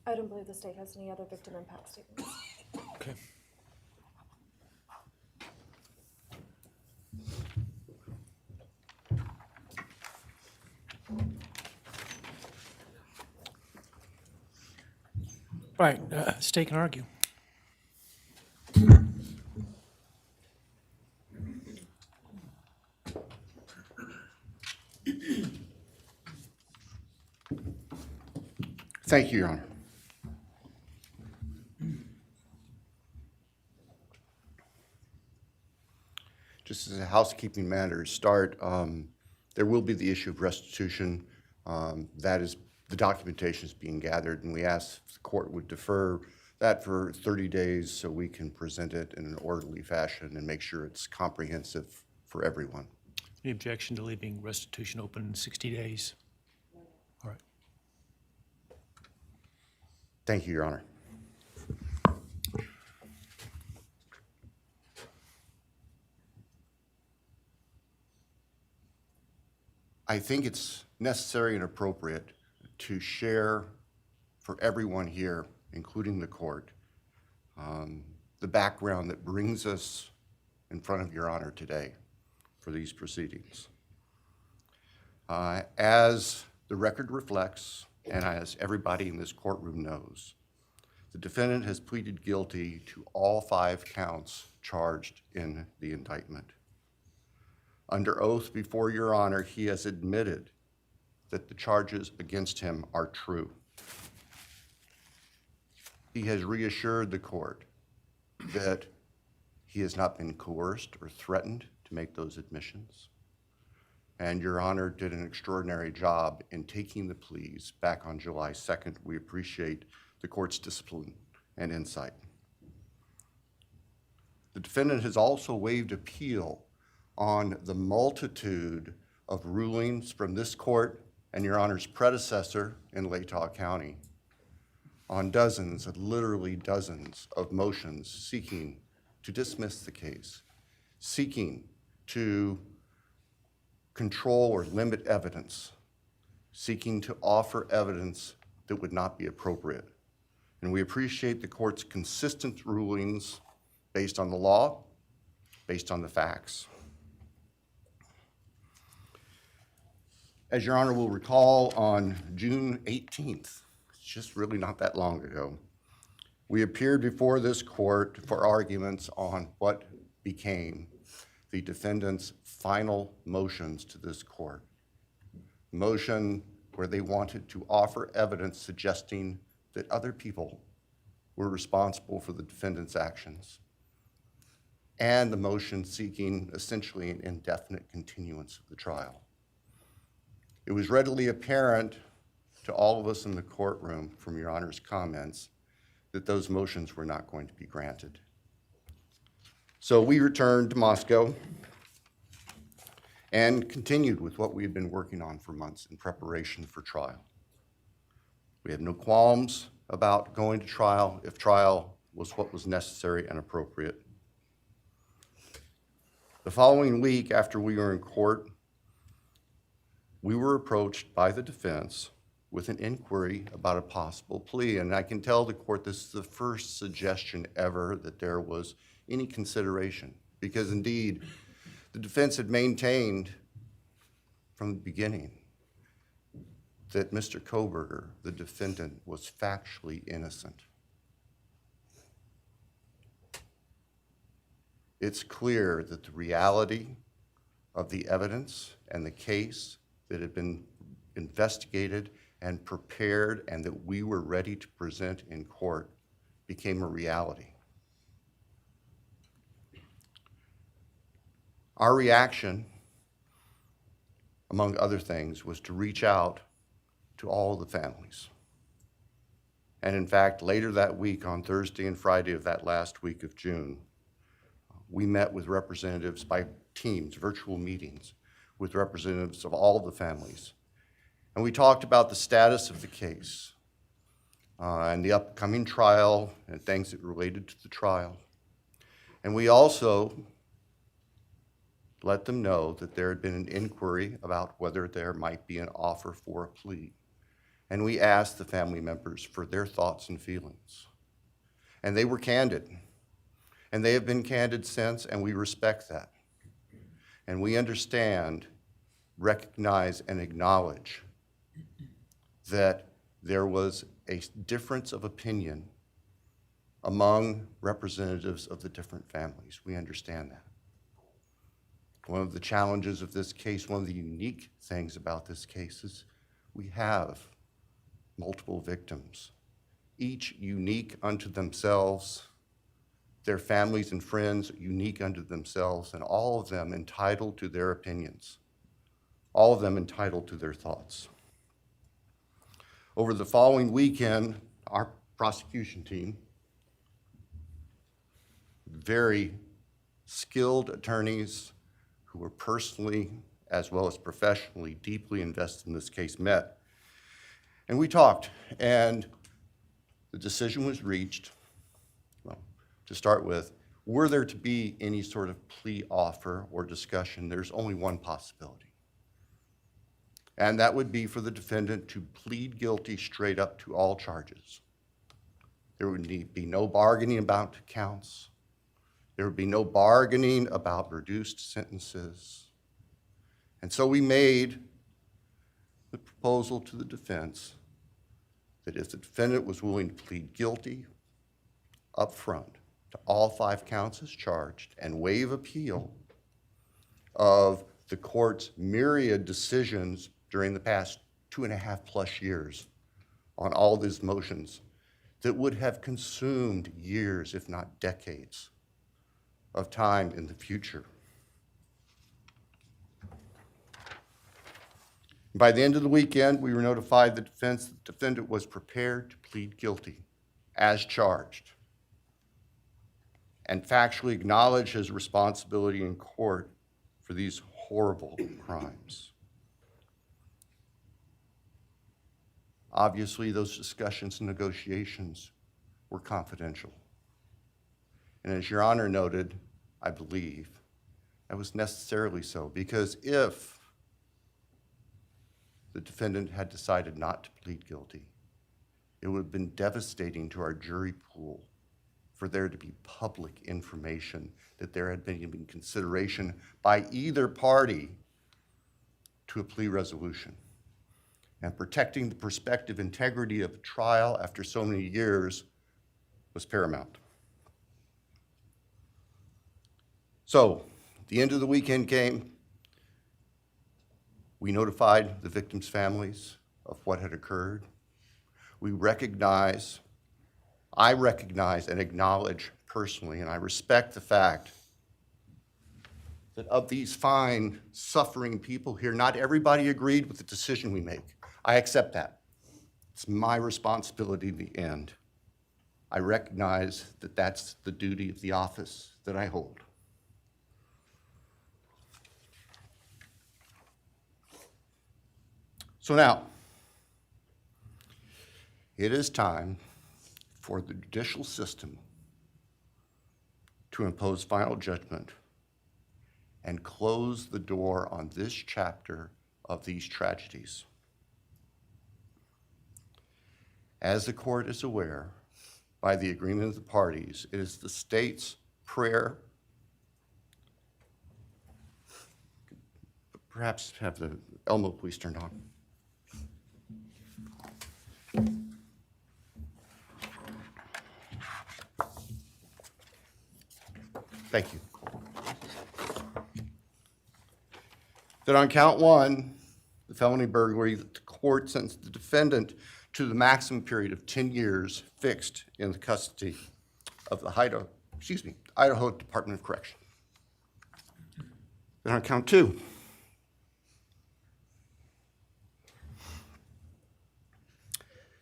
I don't believe the state has any other victim impact statements. Okay. Right, state can argue. Thank you, Your Honor. Just as a housekeeping matter to start, there will be the issue of restitution. That is, the documentation is being gathered, and we ask if the court would defer that for 30 days so we can present it in an orderly fashion and make sure it's comprehensive for everyone. Any objection to leaving restitution open 60 days? All right. Thank you, Your Honor. I think it's necessary and appropriate to share for everyone here, including the court, the background that brings us in front of Your Honor today for these proceedings. As the record reflects, and as everybody in this courtroom knows, the defendant has pleaded guilty to all 5 counts charged in the indictment. Under oath before Your Honor, he has admitted that the charges against him are true. He has reassured the court that he has not been coerced or threatened to make those admissions. And Your Honor did an extraordinary job in taking the pleas back on July 2nd. We appreciate the court's discipline and insight. The defendant has also waived appeal on the multitude of rulings from this court and Your Honor's predecessor in Latah County on dozens, literally dozens of motions seeking to dismiss the case, seeking to control or limit evidence, seeking to offer evidence that would not be appropriate. And we appreciate the court's consistent rulings based on the law, based on the facts. As Your Honor will recall, on June 18th, it's just really not that long ago, we appeared before this court for arguments on what became the defendant's final motions to this court. Motion where they wanted to offer evidence suggesting that other people were responsible for the defendant's actions, and the motion seeking essentially an indefinite continuance of the trial. It was readily apparent to all of us in the courtroom from Your Honor's comments that those motions were not going to be granted. So we returned to Moscow and continued with what we had been working on for months in preparation for trial. We had no qualms about going to trial if trial was what was necessary and appropriate. The following week after we were in court, we were approached by the defense with an inquiry about a possible plea. And I can tell the court this is the first suggestion ever that there was any consideration, because indeed, the defense had maintained from the beginning that Mr. Kohberger, the defendant, was factually innocent. It's clear that the reality of the evidence and the case that had been investigated and prepared and that we were ready to present in court became a reality. Our reaction, among other things, was to reach out to all the families. And in fact, later that week, on Thursday and Friday of that last week of June, we met with representatives by teams, virtual meetings, with representatives of all the families. And we talked about the status of the case and the upcoming trial and things that related to the trial. And we also let them know that there had been an inquiry about whether there might be an offer for a plea. And we asked the family members for their thoughts and feelings. And they were candid. And they have been candid since, and we respect that. And we understand, recognize, and acknowledge that there was a difference of opinion among representatives of the different families. We understand that. One of the challenges of this case, one of the unique things about this case is we have multiple victims, each unique unto themselves, their families and friends unique unto themselves, and all of them entitled to their opinions, all of them entitled to their thoughts. Over the following weekend, our prosecution team, very skilled attorneys who were personally as well as professionally deeply invested in this case, met. And we talked, and the decision was reached. Well, to start with, were there to be any sort of plea offer or discussion, there's only one possibility. And that would be for the defendant to plead guilty straight up to all charges. There would be no bargaining about counts. There would be no bargaining about reduced sentences. And so we made the proposal to the defense that if the defendant was willing to plead guilty up front to all 5 counts as charged and waive appeal of the court's myriad decisions during the past 2.5+ years on all these motions that would have consumed years, if not decades, of time in the future. By the end of the weekend, we were notified the defendant was prepared to plead guilty as charged and factually acknowledge his responsibility in court for these horrible crimes. Obviously, those discussions and negotiations were confidential. And as Your Honor noted, I believe that was necessarily so, because if the defendant had decided not to plead guilty, it would have been devastating to our jury pool for there to be public information that there had been consideration by either party to to a plea resolution. And protecting the prospective integrity of a trial after so many years was paramount. So, the end of the weekend came. We notified the victims' families of what had occurred. I recognize and acknowledge personally, and I respect the fact that of these fine, suffering people here, not everybody agreed with the decision we make. I accept that. It's my responsibility in the end. I recognize that that's the duty of the office that I hold. So now, it is time for the judicial system to impose final judgment and close the door on this chapter of these tragedies. As the court is aware, by the agreement of the parties, it is the state's prayer. Perhaps have the Elmo police turned on. Thank you. That on count one, the felony burglary, that the court sentenced the defendant to the maximum period of 10 years fixed in the custody of the Idaho Department of Correction. Then on count two,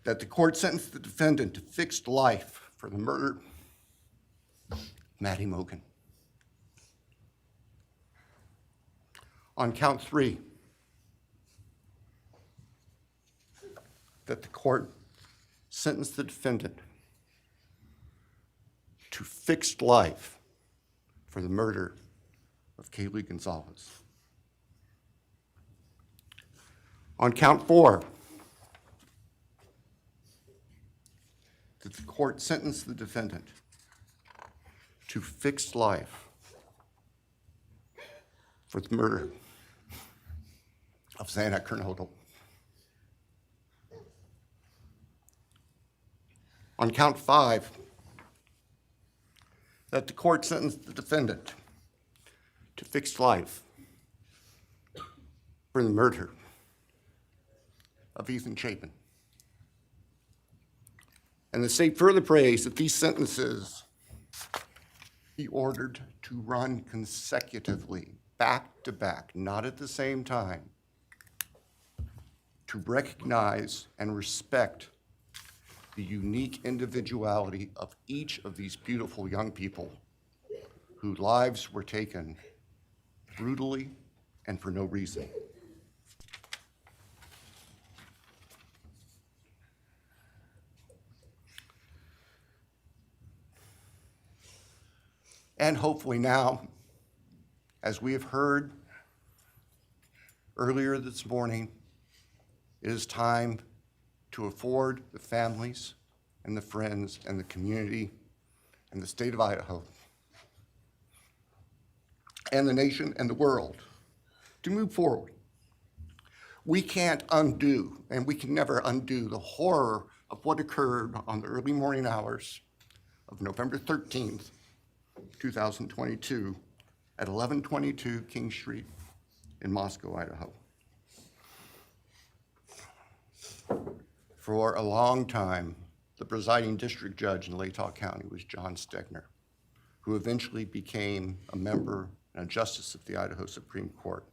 that the court sentenced the defendant to fixed life for the murder of Madison Mogen. On count three, that the court sentenced the defendant to fixed life for the murder of Kaylee Goncalves. On count four, that the court sentenced the defendant to fixed life for the murder of Xana Kernodle. On count five, that the court sentenced the defendant to fixed life for the murder of Ethan Chapin. And the state further prays that these sentences be ordered to run consecutively, back to back, not at the same time, to recognize and respect the unique individuality of each of these beautiful young people whose lives were taken brutally and for no reason. And hopefully now, as we have heard earlier this morning, it is time to afford the families and the friends and the community and the state of Idaho and the nation and the world to move forward. We can't undo, and we can never undo, the horror of what occurred on the early morning hours of November 13th, 2022 at 1122 King Street in Moscow, Idaho. For a long time, the presiding district judge in Latah County was John Stegner, who eventually became a member and a justice of the Idaho Supreme Court.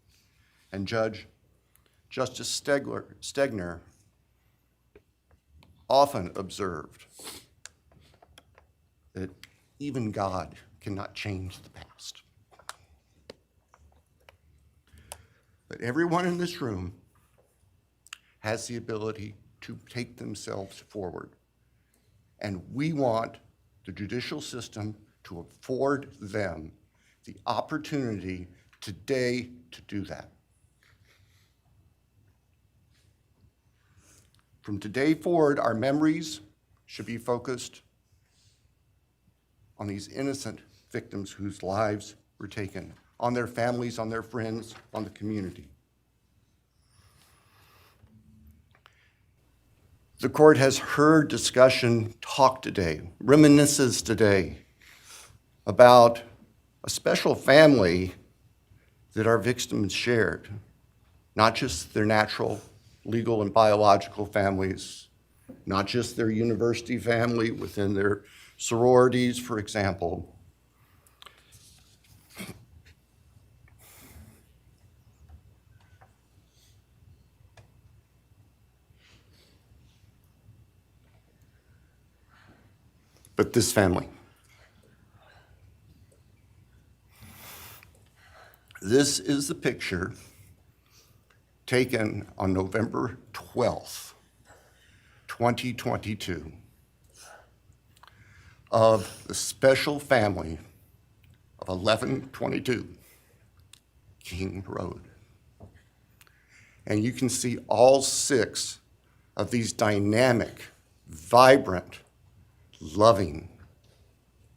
And Justice Stegner often observed that even God cannot change the past. But everyone in this room has the ability to take themselves forward. And we want the judicial system to afford them the opportunity today to do that. From today forward, our memories should be focused on these innocent victims whose lives were taken, on their families, on their friends, on the community. The court has heard discussion, talk today, reminiscences today about a special family that our victims shared, not just their natural, legal, and biological families, not just their university family within their sororities, for example. But this family. This is the picture taken on November 12th, 2022, of the special family of 1122 King Road. And you can see all 6 of these dynamic, vibrant, loving,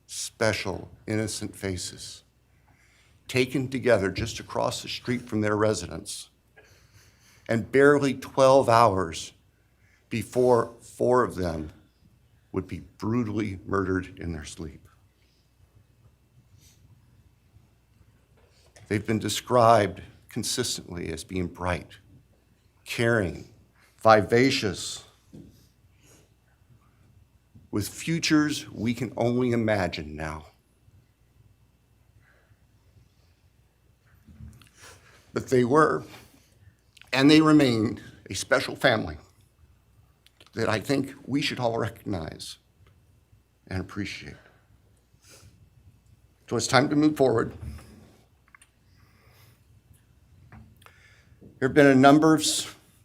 special, innocent faces taken together just across the street from their residence, and barely 12 hours before 4 of them would be brutally murdered in their sleep. They've been described consistently as being bright, caring, vivacious, with futures we can only imagine now. But they were, and they remain, a special family that I think we should all recognize and appreciate. So it's time to move forward. There have been a number of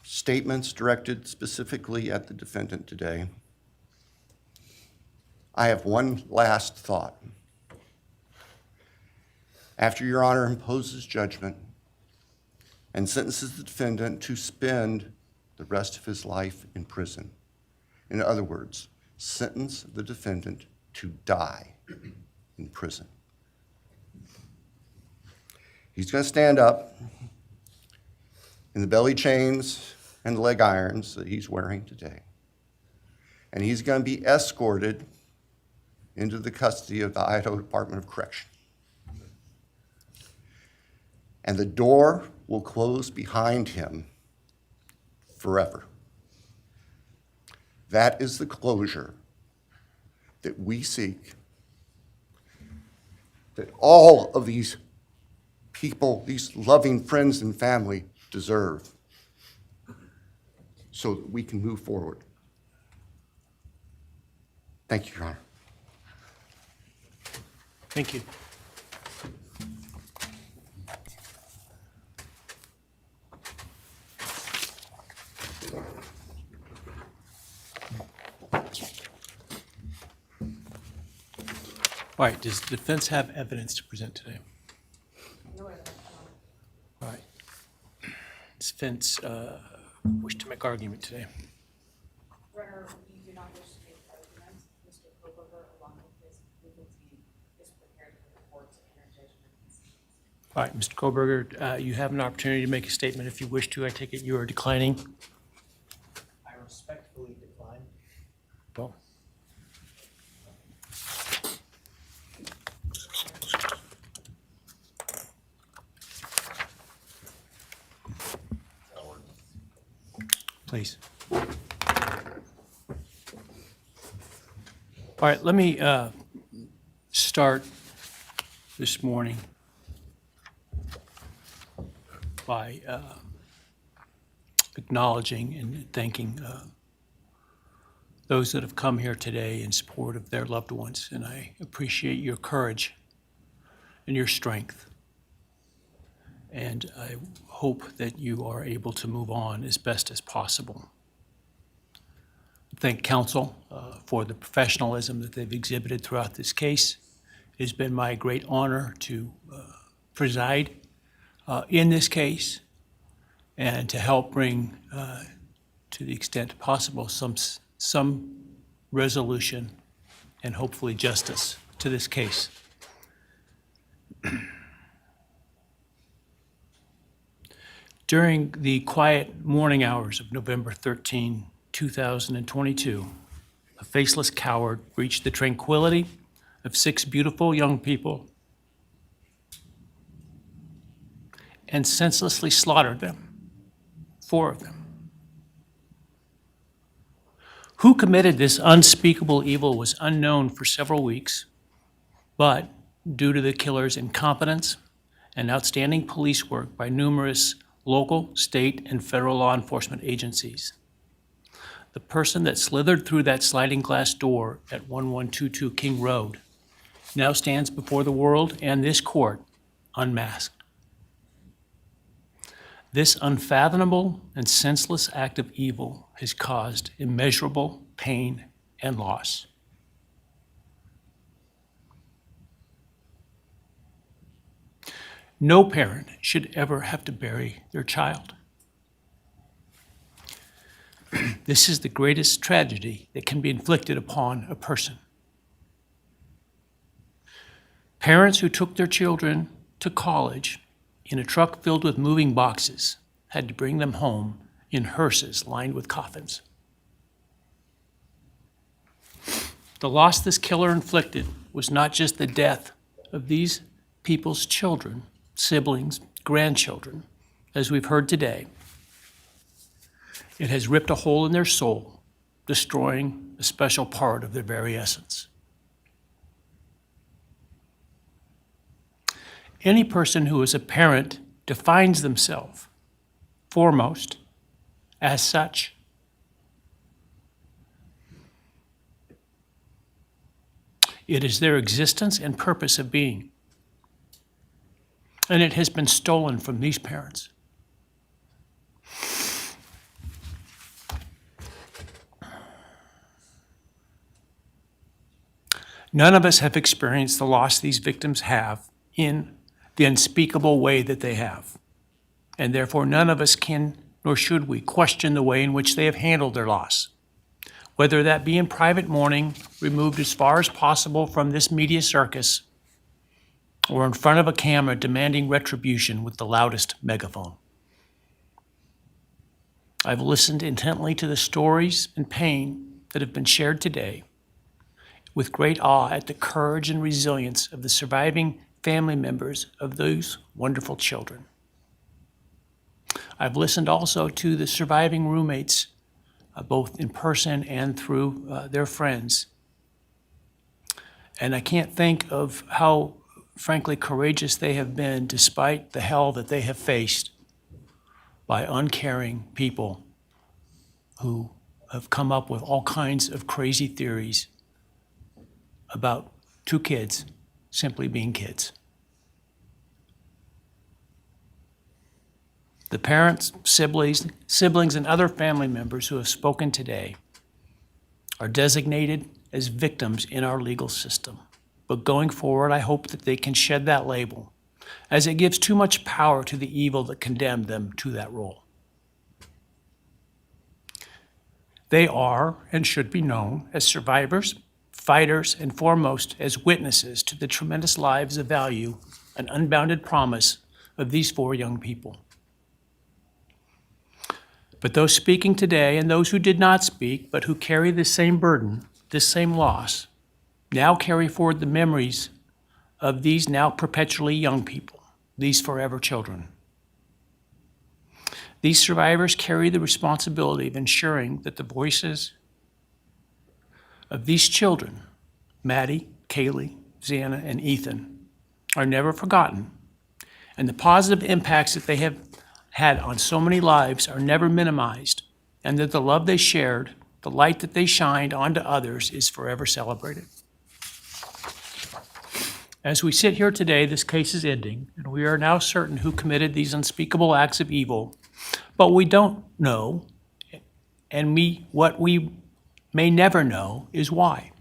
statements directed specifically at the defendant today. I have one last thought. After Your Honor imposes judgment and sentences the defendant to spend the rest of his life in prison, in other words, sentence the defendant to die in prison, he's going to stand up in the belly chains and leg irons that he's wearing today, and he's going to be escorted into the custody of the Idaho Department of Correction. And the door will close behind him forever. That is the closure that we seek, that all of these people, these loving friends and family deserve, so that we can move forward. Thank you, Your Honor. Thank you. All right, does the defense have evidence to present today? No evidence. All right. Does defense wish to make argument today? Runner, we do not wish to make arguments. Mr. Kohberger, along with his legal team, is prepared for the court to enter judgment. All right, Mr. Kohberger, you have an opportunity to make a statement if you wish to. I take it you are declining. I respectfully decline. Well. Please. All right, let me start this morning by acknowledging and thanking those that have come here today in support of their loved ones, and I appreciate your courage and your strength. And I hope that you are able to move on as best as possible. Thank counsel for the professionalism that they've exhibited throughout this case. It has been my great honor to preside in this case and to help bring, to the extent possible, some resolution and hopefully justice to this case. During the quiet morning hours of November 13, 2022, a faceless coward breached the tranquility of 6 beautiful young people and senselessly slaughtered them, 4 of them. Who committed this unspeakable evil was unknown for several weeks, but due to the killer's incompetence and outstanding police work by numerous local, state, and federal law enforcement agencies, the person that slithered through that sliding glass door at 1122 King Road now stands before the world and this court unmasked. This unfathomable and senseless act of evil has caused immeasurable pain and loss. No parent should ever have to bury their child. This is the greatest tragedy that can be inflicted upon a person. Parents who took their children to college in a truck filled with moving boxes had to bring them home in hearses lined with coffins. The loss this killer inflicted was not just the death of these people's children, siblings, grandchildren, as we've heard today. It has ripped a hole in their soul, destroying a special part of their very essence. Any person who is a parent defines themselves foremost as such. It is their existence and purpose of being. And it has been stolen from these parents. None of us have experienced the loss these victims have in the unspeakable way that they have. And therefore, none of us can, nor should we, question the way in which they have handled their loss. Whether that be in private mourning, removed as far as possible from this media circus, or in front of a camera demanding retribution with the loudest megaphone. I've listened intently to the stories and pain that have been shared today, with great awe at the courage and resilience of the surviving family members of those wonderful children. I've listened also to the surviving roommates, both in person and through their friends. And I can't think of how, frankly, courageous they have been despite the hell that they have faced by uncaring people who have come up with all kinds of crazy theories about 2 kids simply being kids. The parents, siblings, and other family members who have spoken today are designated as victims in our legal system. But going forward, I hope that they can shed that label, as it gives too much power to the evil that condemned them to that role. They are and should be known as survivors, fighters, and foremost as witnesses to the tremendous lives of value and unbounded promise of these 4 young people. But those speaking today and those who did not speak, but who carry the same burden, this same loss, now carry forward the memories of these now perpetually young people, these forever children. These survivors carry the responsibility of ensuring that the voices of these children, Maddie, Kaylee, Xana, and Ethan, are never forgotten, and the positive impacts that they have had on so many lives are never minimized, and that the love they shared, the light that they shined onto others is forever celebrated. As we sit here today, this case is ending, and we are now certain who committed these unspeakable acts of evil, but we don't know, and what we may never know is why.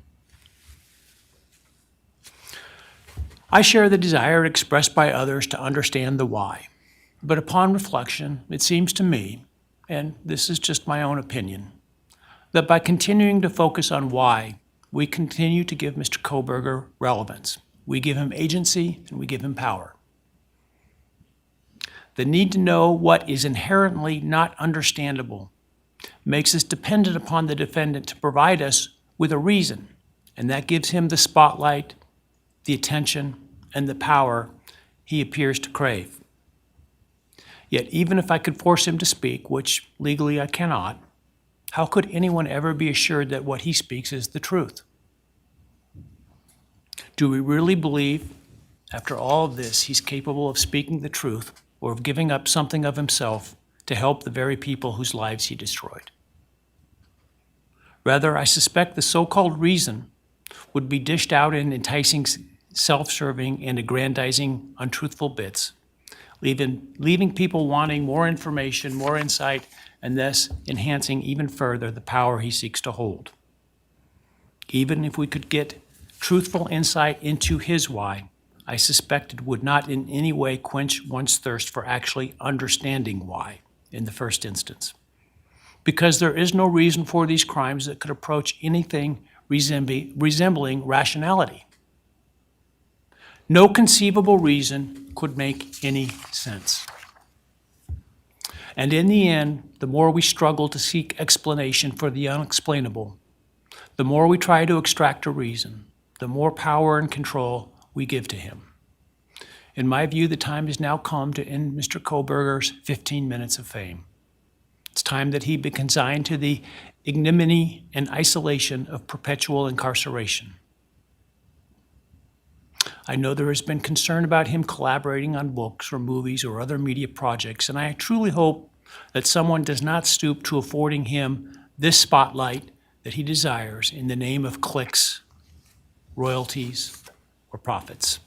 I share the desire expressed by others to understand the why. But upon reflection, it seems to me, and this is just my own opinion, that by continuing to focus on why, we continue to give Mr. Kohberger relevance. We give him agency and we give him power. The need to know what is inherently not understandable makes us dependent upon the defendant to provide us with a reason, and that gives him the spotlight, the attention, and the power he appears to crave. Yet even if I could force him to speak, which legally I cannot, how could anyone ever be assured that what he speaks is the truth? Do we really believe, after all of this, he's capable of speaking the truth or of giving up something of himself to help the very people whose lives he destroyed? Rather, I suspect the so-called reason would be dished out in enticing, self-serving, and aggrandizing, untruthful bits, leaving people wanting more information, more insight, and thus enhancing even further the power he seeks to hold. Even if we could get truthful insight into his why, I suspect it would not in any way quench one's thirst for actually understanding why in the first instance. Because there is no reason for these crimes that could approach anything resembling rationality. No conceivable reason could make any sense. And in the end, the more we struggle to seek explanation for the unexplainable, the more we try to extract a reason, the more power and control we give to him. In my view, the time has now come to end Mr. Kohberger's 15 minutes of fame. It's time that he be consigned to the ignominy and isolation of perpetual incarceration. I know there has been concern about him collaborating on books or movies or other media projects, and I truly hope that someone does not stoop to affording him this spotlight that he desires in the name of clicks, royalties, or profits.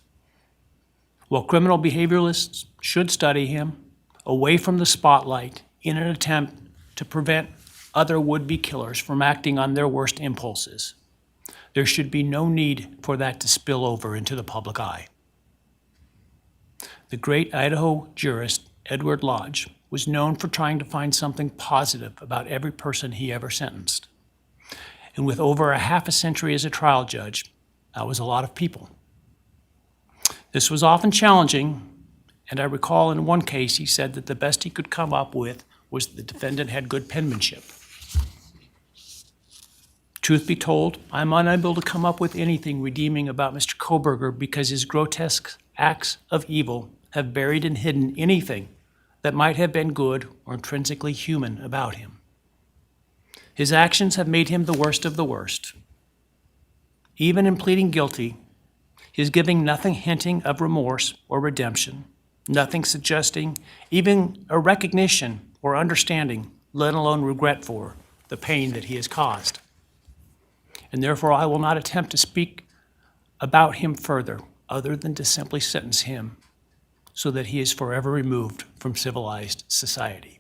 While criminal behavioralists should study him away from the spotlight in an attempt to prevent other would-be killers from acting on their worst impulses, there should be no need for that to spill over into the public eye. The great Idaho jurist Edward Lodge was known for trying to find something positive about every person he ever sentenced. And with over a half a century as a trial judge, that was a lot of people. This was often challenging, and I recall in one case he said that the best he could come up with was the defendant had good penmanship. Truth be told, I'm unable to come up with anything redeeming about Mr. Kohberger because his grotesque acts of evil have buried and hidden anything that might have been good or intrinsically human about him. His actions have made him the worst of the worst. Even in pleading guilty, he is giving nothing hinting of remorse or redemption, nothing suggesting even a recognition or understanding, let alone regret for the pain that he has caused. And therefore, I will not attempt to speak about him further, other than to simply sentence him so that he is forever removed from civilized society.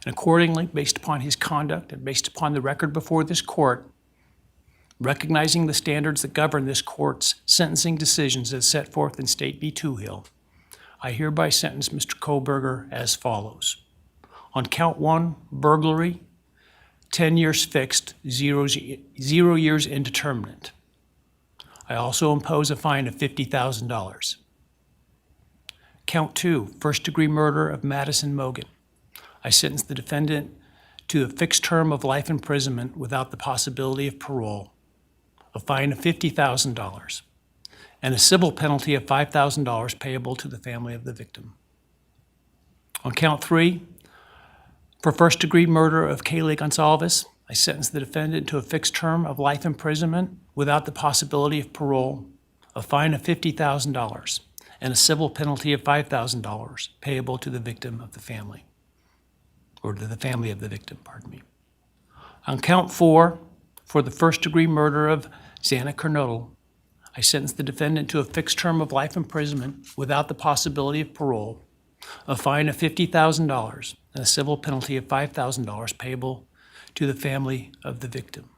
And accordingly, based upon his conduct and based upon the record before this court, recognizing the standards that govern this court's sentencing decisions as set forth in State v. Toohill, I hereby sentence Mr. Kohberger as follows. On count 1, burglary, 10 years fixed, 0 years indeterminate. I also impose a fine of $50,000. Count 2, first-degree murder of Madison Mogen. I sentence the defendant to a fixed term of life imprisonment without the possibility of parole, a fine of $50,000, and a civil penalty of $5,000 payable to the family of the victim. On count 3, for first-degree murder of Kaylee Goncalves, I sentence the defendant to a fixed term of life imprisonment without the possibility of parole, a fine of $50,000, and a civil penalty of $5,000 payable to the victim of the family, or to the family of the victim, pardon me. On count 4, for the first-degree murder of Xana Kernodle, I sentence the defendant to a fixed term of life imprisonment without the possibility of parole, a fine of $50,000, and a civil penalty of $5,000 payable to the family of the victim.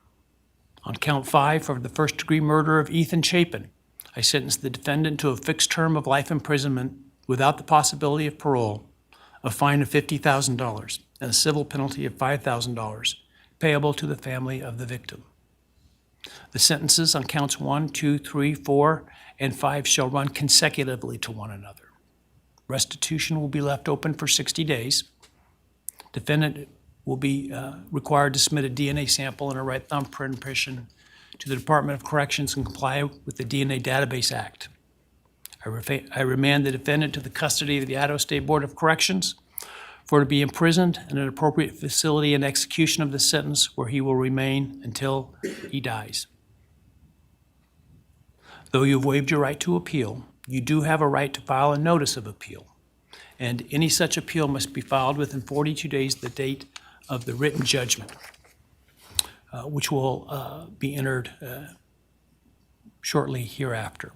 On count 5, for the first-degree murder of Ethan Chapin, I sentence the defendant to a fixed term of life imprisonment without the possibility of parole, a fine of $50,000, and a civil penalty of $5,000 payable to the family of the victim. The sentences on counts 1, 2, 3, 4, and 5 shall run consecutively to one another. Restitution will be left open for 60 days. Defendant will be required to submit a DNA sample and a right thumbprint impression to the Department of Corrections and comply with the DNA Database Act. I remand the defendant to the custody of the Idaho State Board of Corrections for to be imprisoned in an appropriate facility in execution of the sentence where he will remain until he dies. Though you have waived your right to appeal, you do have a right to file a notice of appeal, and any such appeal must be filed within 42 days of the date of the written judgment, which will be entered shortly hereafter.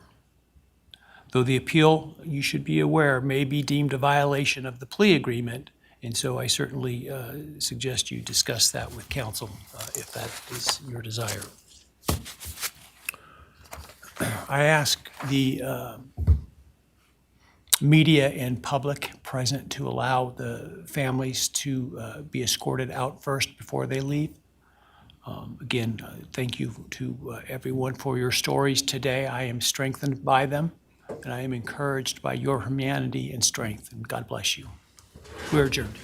Though the appeal, you should be aware, may be deemed a violation of the plea agreement, and so I certainly suggest you discuss that with counsel if that is your desire. I ask the media and public present to allow the families to be escorted out first before they leave. Again, thank you to everyone for your stories today. I am strengthened by them, and I am encouraged by your humanity and strength, and God bless you. We're adjourned.